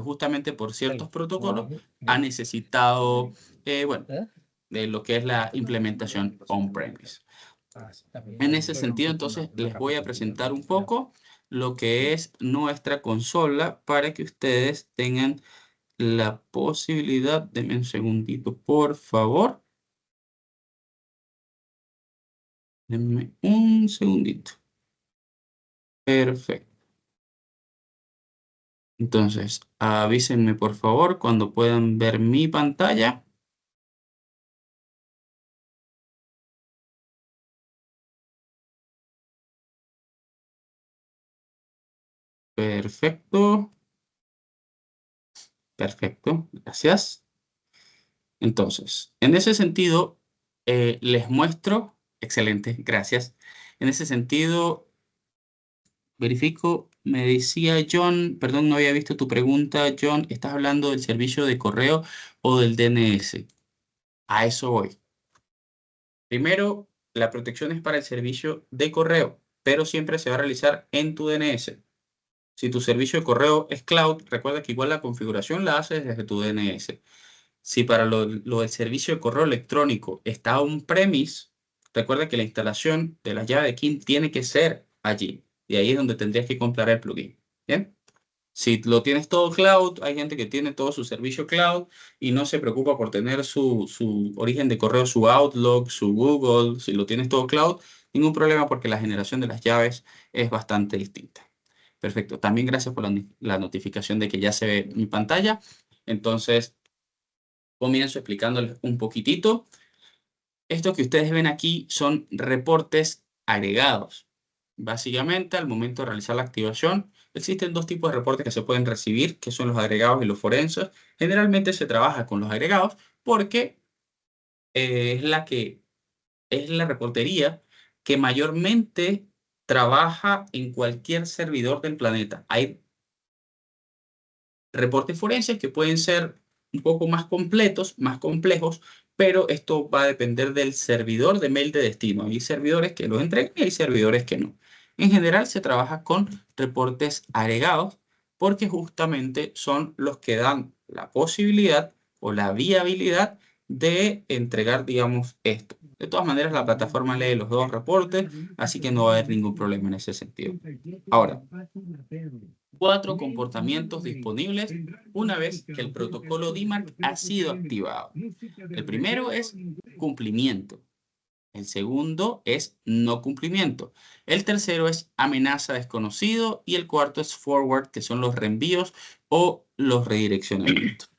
justamente por ciertos protocolos ha necesitado, bueno, de lo que es la implementación on-premise. En ese sentido, entonces, les voy a presentar un poco lo que es nuestra consola para que ustedes tengan la posibilidad, denme un segundito, por favor. Denme un segundito. Perfecto. Entonces, avísenme por favor cuando puedan ver mi pantalla. Perfecto. Perfecto. Gracias. Entonces, en ese sentido, les muestro. Excelente. Gracias. En ese sentido, verifico, me decía John, perdón, no había visto tu pregunta, John, ¿estás hablando del servicio de correo o del DNS? A eso voy. Primero, la protección es para el servicio de correo, pero siempre se va a realizar en tu DNS. Si tu servicio de correo es cloud, recuerda que igual la configuración la haces desde tu DNS. Si para lo del servicio de correo electrónico está on-premise, recuerda que la instalación de la llave de KIM tiene que ser allí. Y ahí es donde tendrías que comprar el plugin. ¿Bien? Si lo tienes todo cloud, hay gente que tiene todo su servicio cloud y no se preocupa por tener su origen de correo, su Outlook, su Google. Si lo tienes todo cloud, ningún problema porque la generación de las llaves es bastante distinta. Perfecto. También gracias por la notificación de que ya se ve mi pantalla. Entonces, comienzo explicándoles un poquitito. Esto que ustedes ven aquí son reportes agregados. Básicamente, al momento de realizar la activación, existen dos tipos de reportes que se pueden recibir, que son los agregados y los forenses. Generalmente se trabaja con los agregados porque es la reportería que mayormente trabaja en cualquier servidor del planeta. Hay reportes forenses que pueden ser un poco más completos, más complejos, pero esto va a depender del servidor de mail de destino. Hay servidores que los entregan y hay servidores que no. En general se trabaja con reportes agregados porque justamente son los que dan la posibilidad o la viabilidad de entregar, digamos, esto. De todas maneras, la plataforma lee los dos reportes, así que no va a haber ningún problema en ese sentido. Ahora, 4 comportamientos disponibles una vez que el protocolo DMARC ha sido activado. El primero es cumplimiento. El segundo es no cumplimiento. El tercero es amenaza desconocido. Y el cuarto es forward, que son los reenvíos o los redireccionamientos.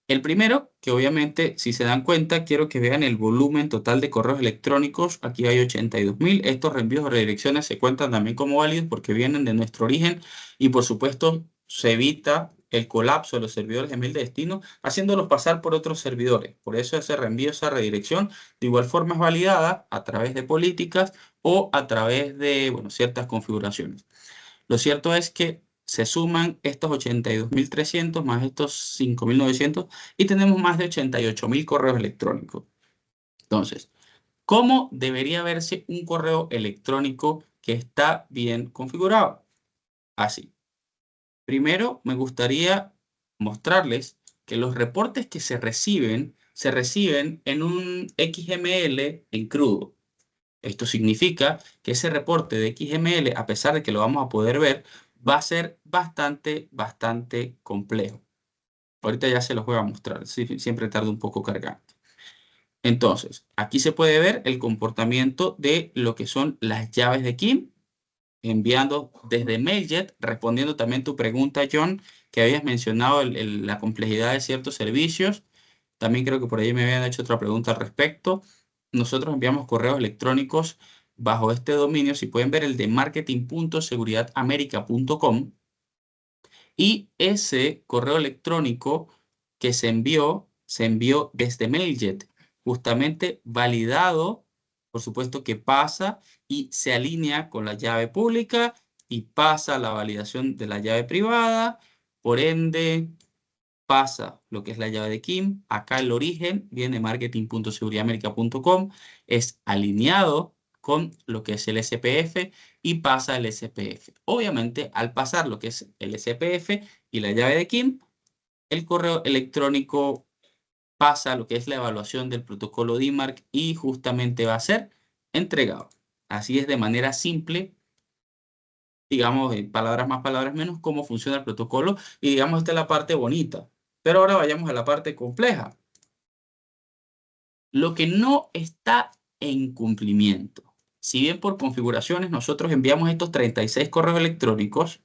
El primero, que obviamente, si se dan cuenta, quiero que vean el volumen total de correos electrónicos. Aquí hay 82.000. Estos reenvíos o redirecciones se cuentan también como válidos porque vienen de nuestro origen y, por supuesto, se evita el colapso de los servidores de mail de destino haciéndolos pasar por otros servidores. Por eso ese reenvío, esa redirección, de igual forma es validada a través de políticas o a través de, bueno, ciertas configuraciones. Lo cierto es que se suman estos 82.300 más estos 5.900 y tenemos más de 88.000 correos electrónicos. Entonces, ¿cómo debería verse un correo electrónico que está bien configurado? Así. Primero, me gustaría mostrarles que los reportes que se reciben en un XML en crudo. Esto significa que ese reporte de XML, a pesar de que lo vamos a poder ver, va a ser bastante complejo. Ahorita ya se los voy a mostrar, siempre tarda un poco cargando. Entonces, aquí se puede ver el comportamiento de lo que son las llaves de KIM, enviando desde Mailjet, respondiendo también tu pregunta, John, que habías mencionado la complejidad de ciertos servicios. También creo que por ahí me habían hecho otra pregunta al respecto. Nosotros enviamos correos electrónicos bajo este dominio. Si pueden ver el de marketing.seguridadomerica.com. Y ese correo electrónico que se envió desde Mailjet, justamente validado, por supuesto que pasa y se alinea con la llave pública y pasa la validación de la llave privada. Por ende, pasa lo que es la llave de KIM. Acá el origen viene marketing.seguridadomerica.com, es alineado con lo que es el SPF y pasa el SPF. Obviamente, al pasar lo que es el SPF y la llave de KIM, el correo electrónico pasa lo que es la evaluación del protocolo DMARC y justamente va a ser entregado. Así es de manera simple, digamos, en palabras más, palabras menos, cómo funciona el protocolo. Y digamos, esta es la parte bonita. Pero ahora vayamos a la parte compleja. Lo que no está en cumplimiento. Si bien por configuraciones nosotros enviamos estos 36 correos electrónicos,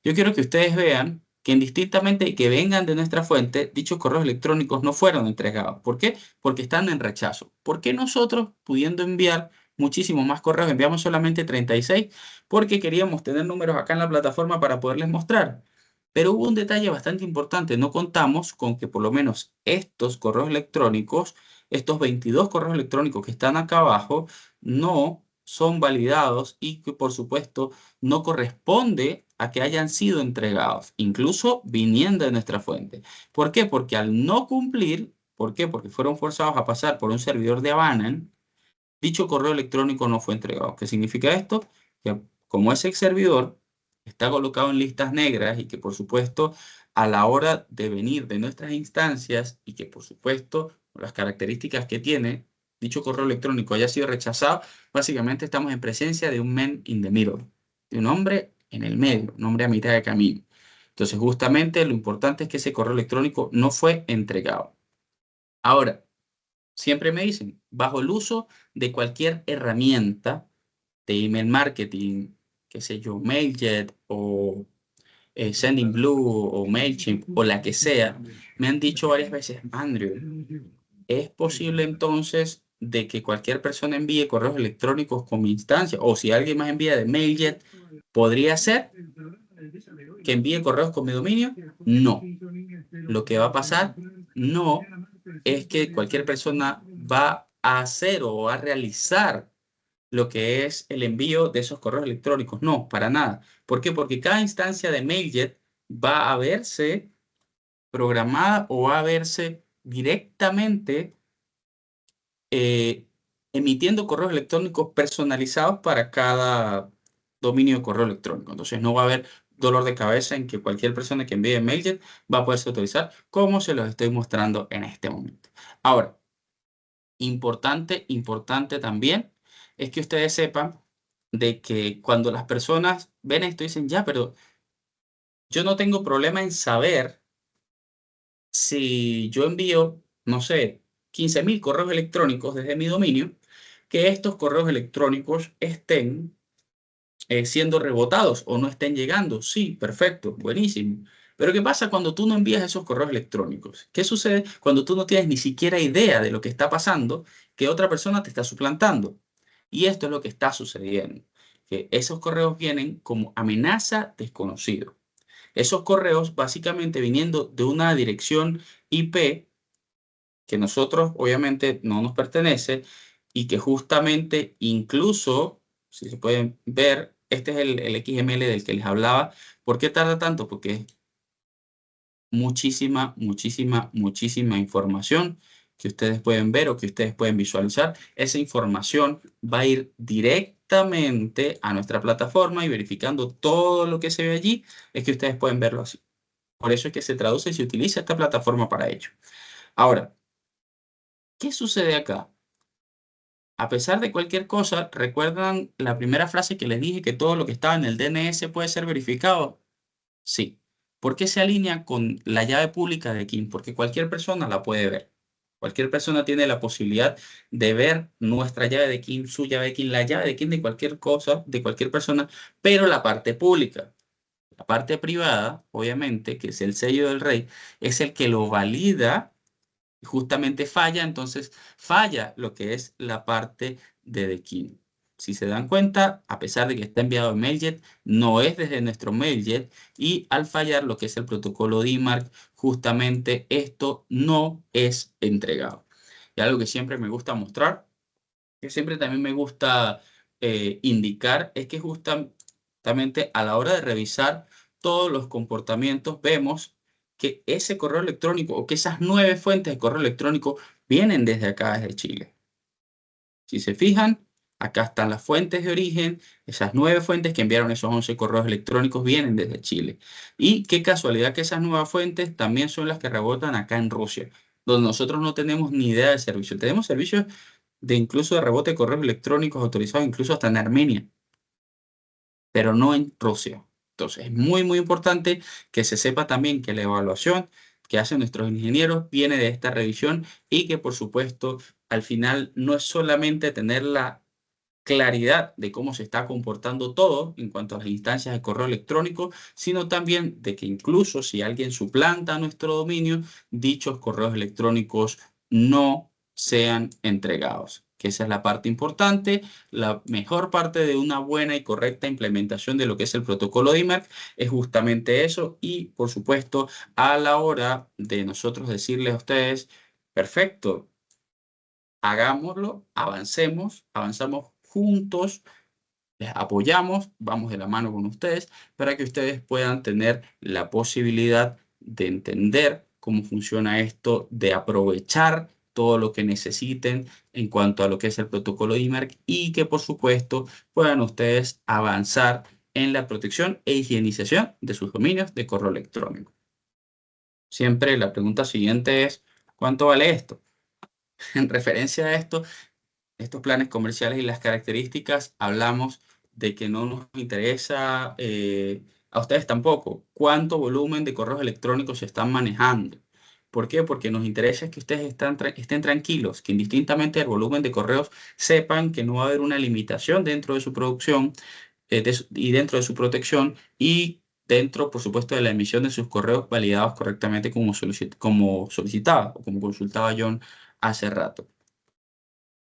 yo quiero que ustedes vean que indistintamente de que vengan de nuestra fuente, dichos correos electrónicos no fueron entregados. ¿Por qué? Porque están en rechazo. ¿Por qué nosotros, pudiendo enviar muchísimos más correos, enviamos solamente 36? Porque queríamos tener números acá en la plataforma para poderles mostrar. Pero hubo un detalle bastante importante. No contamos con que por lo menos estos correos electrónicos, estos 22 correos electrónicos que están acá abajo, no son validados y que por supuesto no corresponde a que hayan sido entregados, incluso viniendo de nuestra fuente. ¿Por qué? Porque al no cumplir, ¿por qué? Porque fueron forzados a pasar por un servidor de Abanan, dicho correo electrónico no fue entregado. ¿Qué significa esto? Que como ese servidor está colocado en listas negras y que por supuesto a la hora de venir de nuestras instancias y que por supuesto las características que tiene dicho correo electrónico haya sido rechazado, básicamente estamos en presencia de un man in the middle, de un hombre en el medio, un hombre a mitad de camino. Entonces justamente lo importante es que ese correo electrónico no fue entregado. Ahora, siempre me dicen, bajo el uso de cualquier herramienta de email marketing, qué sé yo, Mailjet o Sending Blue o Mailchimp o la que sea, me han dicho varias veces, Andrew, ¿es posible entonces de que cualquier persona envíe correos electrónicos con mi instancia? O si alguien más envía de Mailjet, ¿podría ser que envíe correos con mi dominio? No. Lo que va a pasar, no, es que cualquier persona va a hacer o a realizar lo que es el envío de esos correos electrónicos. No, para nada. ¿Por qué? Porque cada instancia de Mailjet va a verse programada o va a verse directamente emitiendo correos electrónicos personalizados para cada dominio de correo electrónico. Entonces no va a haber dolor de cabeza en que cualquier persona que envíe Mailjet va a poderse autorizar como se los estoy mostrando en este momento. Ahora, importante también es que ustedes sepan de que cuando las personas ven esto dicen, ya, pero yo no tengo problema en saber si yo envío, no sé, 15.000 correos electrónicos desde mi dominio, que estos correos electrónicos estén siendo rebotados o no estén llegando. Sí, perfecto, buenísimo. Pero ¿qué pasa cuando tú no envías esos correos electrónicos? ¿Qué sucede cuando tú no tienes ni siquiera idea de lo que está pasando, que otra persona te está suplantando? Y esto es lo que está sucediendo, que esos correos vienen como amenaza desconocido. Esos correos básicamente viniendo de una dirección IP que nosotros obviamente no nos pertenece y que justamente incluso, si se pueden ver, este es el XML del que les hablaba. ¿Por qué tarda tanto? Porque es muchísima información que ustedes pueden ver o que ustedes pueden visualizar. Esa información va a ir directamente a nuestra plataforma y verificando todo lo que se ve allí, es que ustedes pueden verlo así. Por eso es que se traduce y se utiliza esta plataforma para ello. Ahora, ¿qué sucede acá? A pesar de cualquier cosa, ¿recuerdan la primera frase que les dije que todo lo que estaba en el DNS puede ser verificado? Sí. ¿Por qué se alinea con la llave pública de KIN? Porque cualquier persona la puede ver. Cualquier persona tiene la posibilidad de ver nuestra llave de KIN, su llave de KIN, la llave de KIN de cualquier cosa, de cualquier persona, pero la parte pública. La parte privada, obviamente, que es el sello del rey, es el que lo valida y justamente falla, entonces falla lo que es la parte de The King. Si se dan cuenta, a pesar de que está enviado en Mailjet, no es desde nuestro Mailjet y al fallar lo que es el protocolo DMARC, justamente esto no es entregado. Y algo que siempre me gusta mostrar, que siempre también me gusta indicar, es que justamente a la hora de revisar todos los comportamientos, vemos que ese correo electrónico o que esas 9 fuentes de correo electrónico vienen desde acá, desde Chile. Si se fijan, acá están las fuentes de origen, esas 9 fuentes que enviaron esos 11 correos electrónicos vienen desde Chile. Y qué casualidad que esas nuevas fuentes también son las que rebotan acá en Rusia, donde nosotros no tenemos ni idea de servicio. Tenemos servicios de incluso de rebote de correos electrónicos autorizados incluso hasta en Armenia, pero no en Rusia. Entonces es muy importante que se sepa también que la evaluación que hacen nuestros ingenieros viene de esta revisión y que por supuesto al final no es solamente tener la claridad de cómo se está comportando todo en cuanto a las instancias de correo electrónico, sino también de que incluso si alguien suplanta nuestro dominio, dichos correos electrónicos no sean entregados. Que esa es la parte importante, la mejor parte de una buena y correcta implementación de lo que es el protocolo DMARC es justamente eso y, por supuesto, a la hora de nosotros decirles a ustedes, perfecto, hagámoslo, avanzamos juntos, les apoyamos, vamos de la mano con ustedes para que ustedes puedan tener la posibilidad de entender cómo funciona esto, de aprovechar todo lo que necesiten en cuanto a lo que es el protocolo DMARC y que por supuesto puedan ustedes avanzar en la protección e higienización de sus dominios de correo electrónico. Siempre la pregunta siguiente es, ¿cuánto vale esto? En referencia a esto, estos planes comerciales y las características, hablamos de que no nos interesa, a ustedes tampoco, cuánto volumen de correos electrónicos se están manejando. ¿Por qué? Porque nos interesa que ustedes estén tranquilos, que indistintamente del volumen de correos sepan que no va a haber una limitación dentro de su producción y dentro de su protección y dentro, por supuesto, de la emisión de sus correos validados correctamente como solicitaba o como consultaba John hace rato.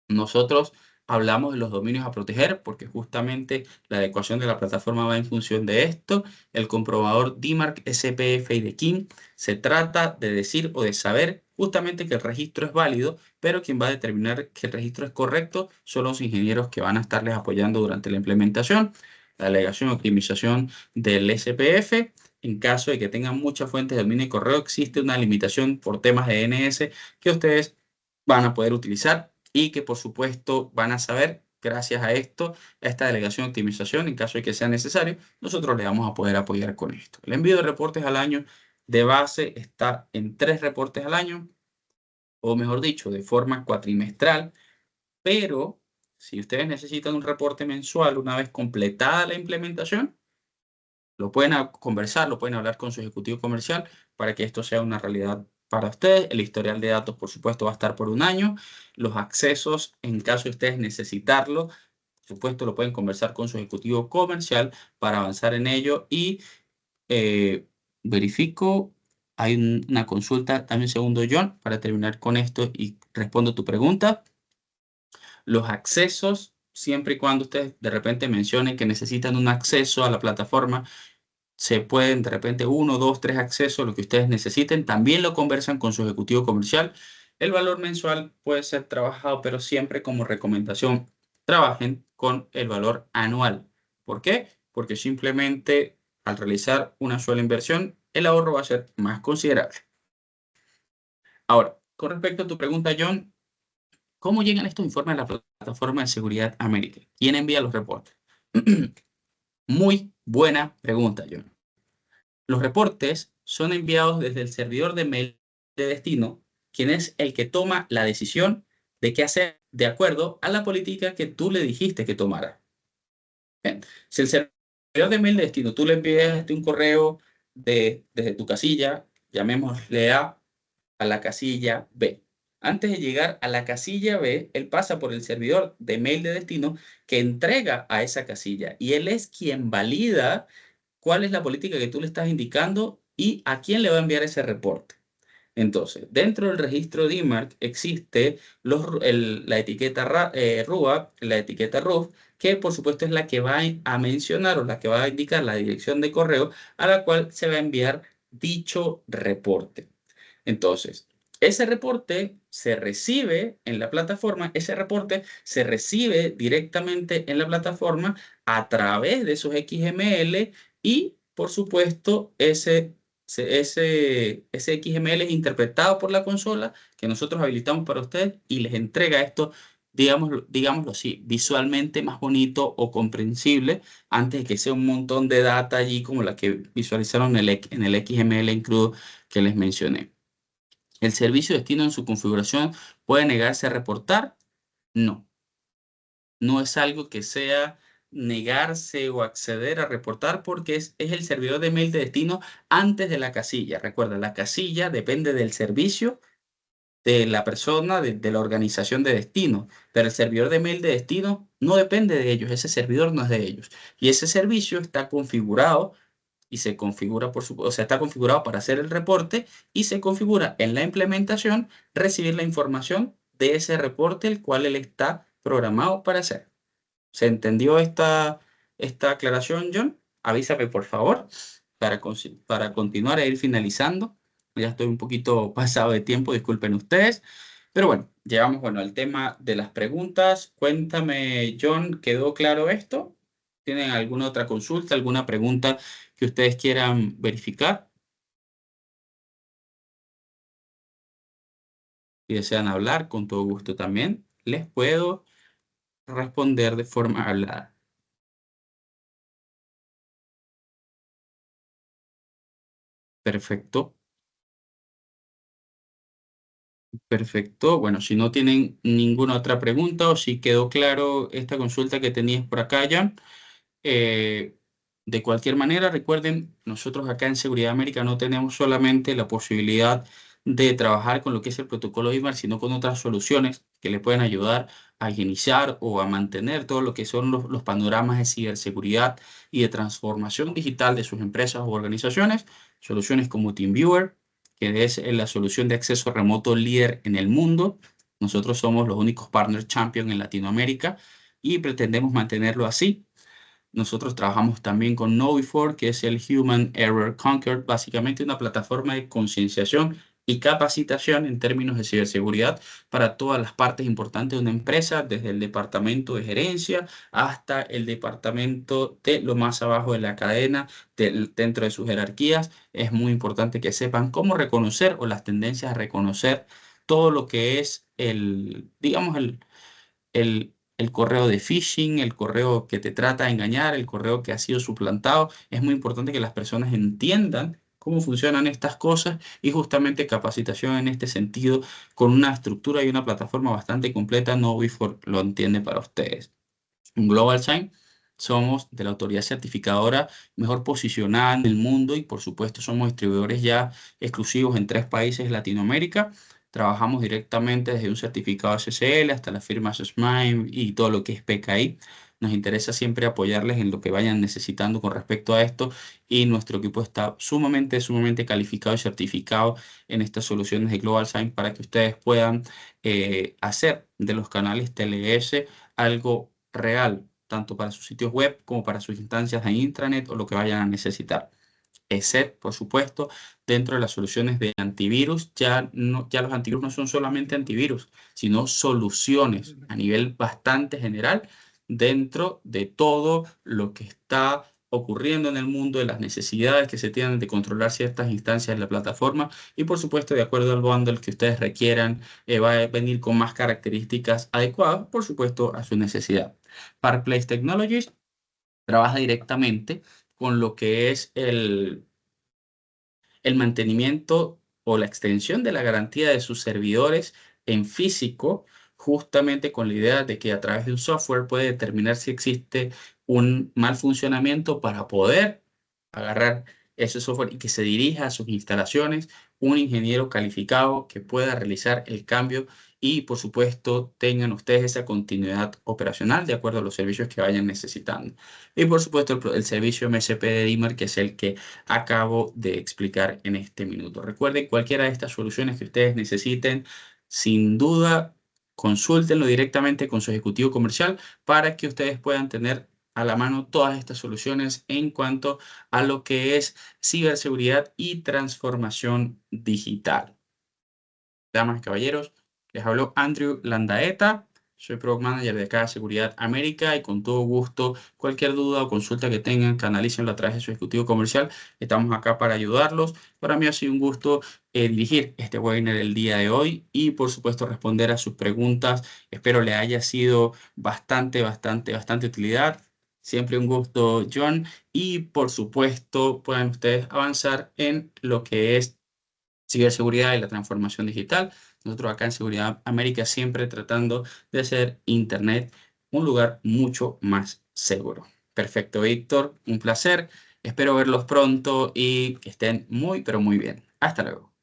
Nosotros hablamos de los dominios a proteger porque justamente la adecuación de la plataforma va en función de esto. El comprobador DMARC, SPF y de KIM se trata de decir o de saber justamente que el registro es válido, pero quien va a determinar que el registro es correcto son los ingenieros que van a estarles apoyando durante la implementación. La alegación o optimización del SPF. En caso de que tengan muchas fuentes de dominio y correo, existe una limitación por temas de DNS que ustedes van a poder utilizar y que por supuesto van a saber, gracias a esto, a esta delegación de optimización, en caso de que sea necesario, nosotros le vamos a poder apoyar con esto. El envío de reportes al año de base está en 3 reportes al año, o mejor dicho, de forma cuatrimestral, pero si ustedes necesitan un reporte mensual una vez completada la implementación, lo pueden conversar, lo pueden hablar con su ejecutivo comercial para que esto sea una realidad para ustedes. El historial de datos, por supuesto, va a estar por un año. Los accesos, en caso de ustedes necesitarlo, por supuesto, lo pueden conversar con su ejecutivo comercial para avanzar en ello. Y verifico, hay una consulta, dame un segundo, John, para terminar con esto y respondo tu pregunta. Los accesos, siempre y cuando ustedes de repente mencionen que necesitan un acceso a la plataforma, se pueden de repente 1, 2, 3 accesos, lo que ustedes necesiten. También lo conversan con su ejecutivo comercial. El valor mensual puede ser trabajado, pero siempre como recomendación, trabajen con el valor anual. ¿Por qué? Porque simplemente al realizar una sola inversión, el ahorro va a ser más considerable. Ahora, con respecto a tu pregunta, John, ¿cómo llegan estos informes a la plataforma de seguridad América? ¿Quién envía los reportes? Muy buena pregunta, John. Los reportes son enviados desde el servidor de mail de destino, quien es el que toma la decisión de qué hacer de acuerdo a la política que tú le dijiste que tomara. Bien. Si el servidor de mail de destino tú le envías un correo desde tu casilla, llamémosle a la casilla B. Antes de llegar a la casilla B, él pasa por el servidor de mail de destino que entrega a esa casilla y él es quien valida cuál es la política que tú le estás indicando y a quién le va a enviar ese reporte. Entonces, dentro del registro DMARC existe la etiqueta RUAP, la etiqueta RUF, que por supuesto es la que va a mencionar o la que va a indicar la dirección de correo a la cual se va a enviar dicho reporte. Entonces, ese reporte se recibe en la plataforma, ese reporte se recibe directamente en la plataforma a través de esos XML y, por supuesto, ese XML es interpretado por la consola que nosotros habilitamos para ustedes y les entrega esto, digámoslo así, visualmente más bonito o comprensible antes de que sea un montón de data allí como la que visualizaron en el XML en crudo que les mencioné. ¿El servicio de destino en su configuración puede negarse a reportar? No. No es algo que sea negarse o acceder a reportar porque es el servidor de mail de destino antes de la casilla. Recuerda, la casilla depende del servicio de la persona, de la organización de destino, pero el servidor de mail de destino no depende de ellos, ese servidor no es de ellos. Y ese servicio está configurado y se configura, por supuesto, o sea, está configurado para hacer el reporte y se configura en la implementación recibir la información de ese reporte, el cual él está programado para hacer. ¿Se entendió esta aclaración, John? Avísame, por favor, para continuar e ir finalizando. Ya estoy un poquito pasado de tiempo, disculpen ustedes. Pero bueno, llegamos al tema de las preguntas. Cuéntame, John, ¿quedó claro esto? ¿Tienen alguna otra consulta, alguna pregunta que ustedes quieran verificar? Si desean hablar, con todo gusto también, les puedo responder de forma hablada. Perfecto. Perfecto. Bueno, si no tienen ninguna otra pregunta o si quedó claro esta consulta que tenías por acá, John, eh, de cualquier manera, recuerden, nosotros acá en Seguridad América no tenemos solamente la posibilidad de trabajar con lo que es el protocolo IMAR, sino con otras soluciones que le pueden ayudar a iniciar o a mantener todo lo que son los panoramas de ciberseguridad y de transformación digital de sus empresas o organizaciones. Soluciones como TeamViewer, que es la solución de acceso remoto líder en el mundo. Nosotros somos los únicos partners champion en Latinoamérica y pretendemos mantenerlo así. Nosotros trabajamos también con KnowBe4, que es el Human Error Conquered, básicamente una plataforma de concienciación y capacitación en términos de ciberseguridad para todas las partes importantes de una empresa, desde el departamento de gerencia hasta el departamento de lo más abajo de la cadena, dentro de sus jerarquías. Es muy importante que sepan cómo reconocer o las tendencias a reconocer todo lo que es digamos, el correo de phishing, el correo que te trata de engañar, el correo que ha sido suplantado. Es muy importante que las personas entiendan cómo funcionan estas cosas y justamente capacitación en este sentido con una estructura y una plataforma bastante completa. KnowBe4 lo entiende para ustedes. En Global Sign somos de la autoridad certificadora mejor posicionada en el mundo y por supuesto somos distribuidores ya exclusivos en 3 países de Latinoamérica. Trabajamos directamente desde un certificado SSL hasta las firmas SMIME y todo lo que es PKI. Nos interesa siempre apoyarles en lo que vayan necesitando con respecto a esto y nuestro equipo está sumamente calificado y certificado en estas soluciones de Global Sign para que ustedes puedan hacer de los canales TLS algo real, tanto para sus sitios web como para sus instancias de intranet o lo que vayan a necesitar. ESET, por supuesto, dentro de las soluciones de antivirus, ya los antivirus no son solamente antivirus, sino soluciones a nivel bastante general dentro de todo lo que está ocurriendo en el mundo, de las necesidades que se tienen de controlar ciertas instancias de la plataforma y por supuesto de acuerdo al bundle que ustedes requieran, va a venir con más características adecuadas, por supuesto, a su necesidad. Park Place Technologies trabaja directamente con lo que es el mantenimiento o la extensión de la garantía de sus servidores en físico, justamente con la idea de que a través de un software puede determinar si existe un mal funcionamiento para poder agarrar ese software y que se dirija a sus instalaciones un ingeniero calificado que pueda realizar el cambio y, por supuesto, tengan ustedes esa continuidad operacional de acuerdo a los servicios que vayan necesitando. Y, por supuesto, el servicio MSP de DIMAR, que es el que acabo de explicar en este minuto. Recuerden, cualquiera de estas soluciones que ustedes necesiten, sin duda, consúltenlo directamente con su ejecutivo comercial para que ustedes puedan tener a la mano todas estas soluciones en cuanto a lo que es ciberseguridad y transformación digital. Damas y caballeros, les habló Andrew Landaeta. Soy Product Manager de acá de Seguridad América y con todo gusto, cualquier duda o consulta que tengan, canalícenlo a través de su ejecutivo comercial. Estamos acá para ayudarlos. Para mí ha sido un gusto dirigir este webinar el día de hoy y por supuesto responder a sus preguntas. Espero le haya sido bastante utilidad. Siempre un gusto, John. Y por supuesto puedan ustedes avanzar en lo que es ciberseguridad y la transformación digital. Nosotros acá en Seguridad América siempre tratando de hacer Internet un lugar mucho más seguro. Perfecto, Víctor, un placer. Espero verlos pronto y que estén muy, pero muy bien. Hasta luego.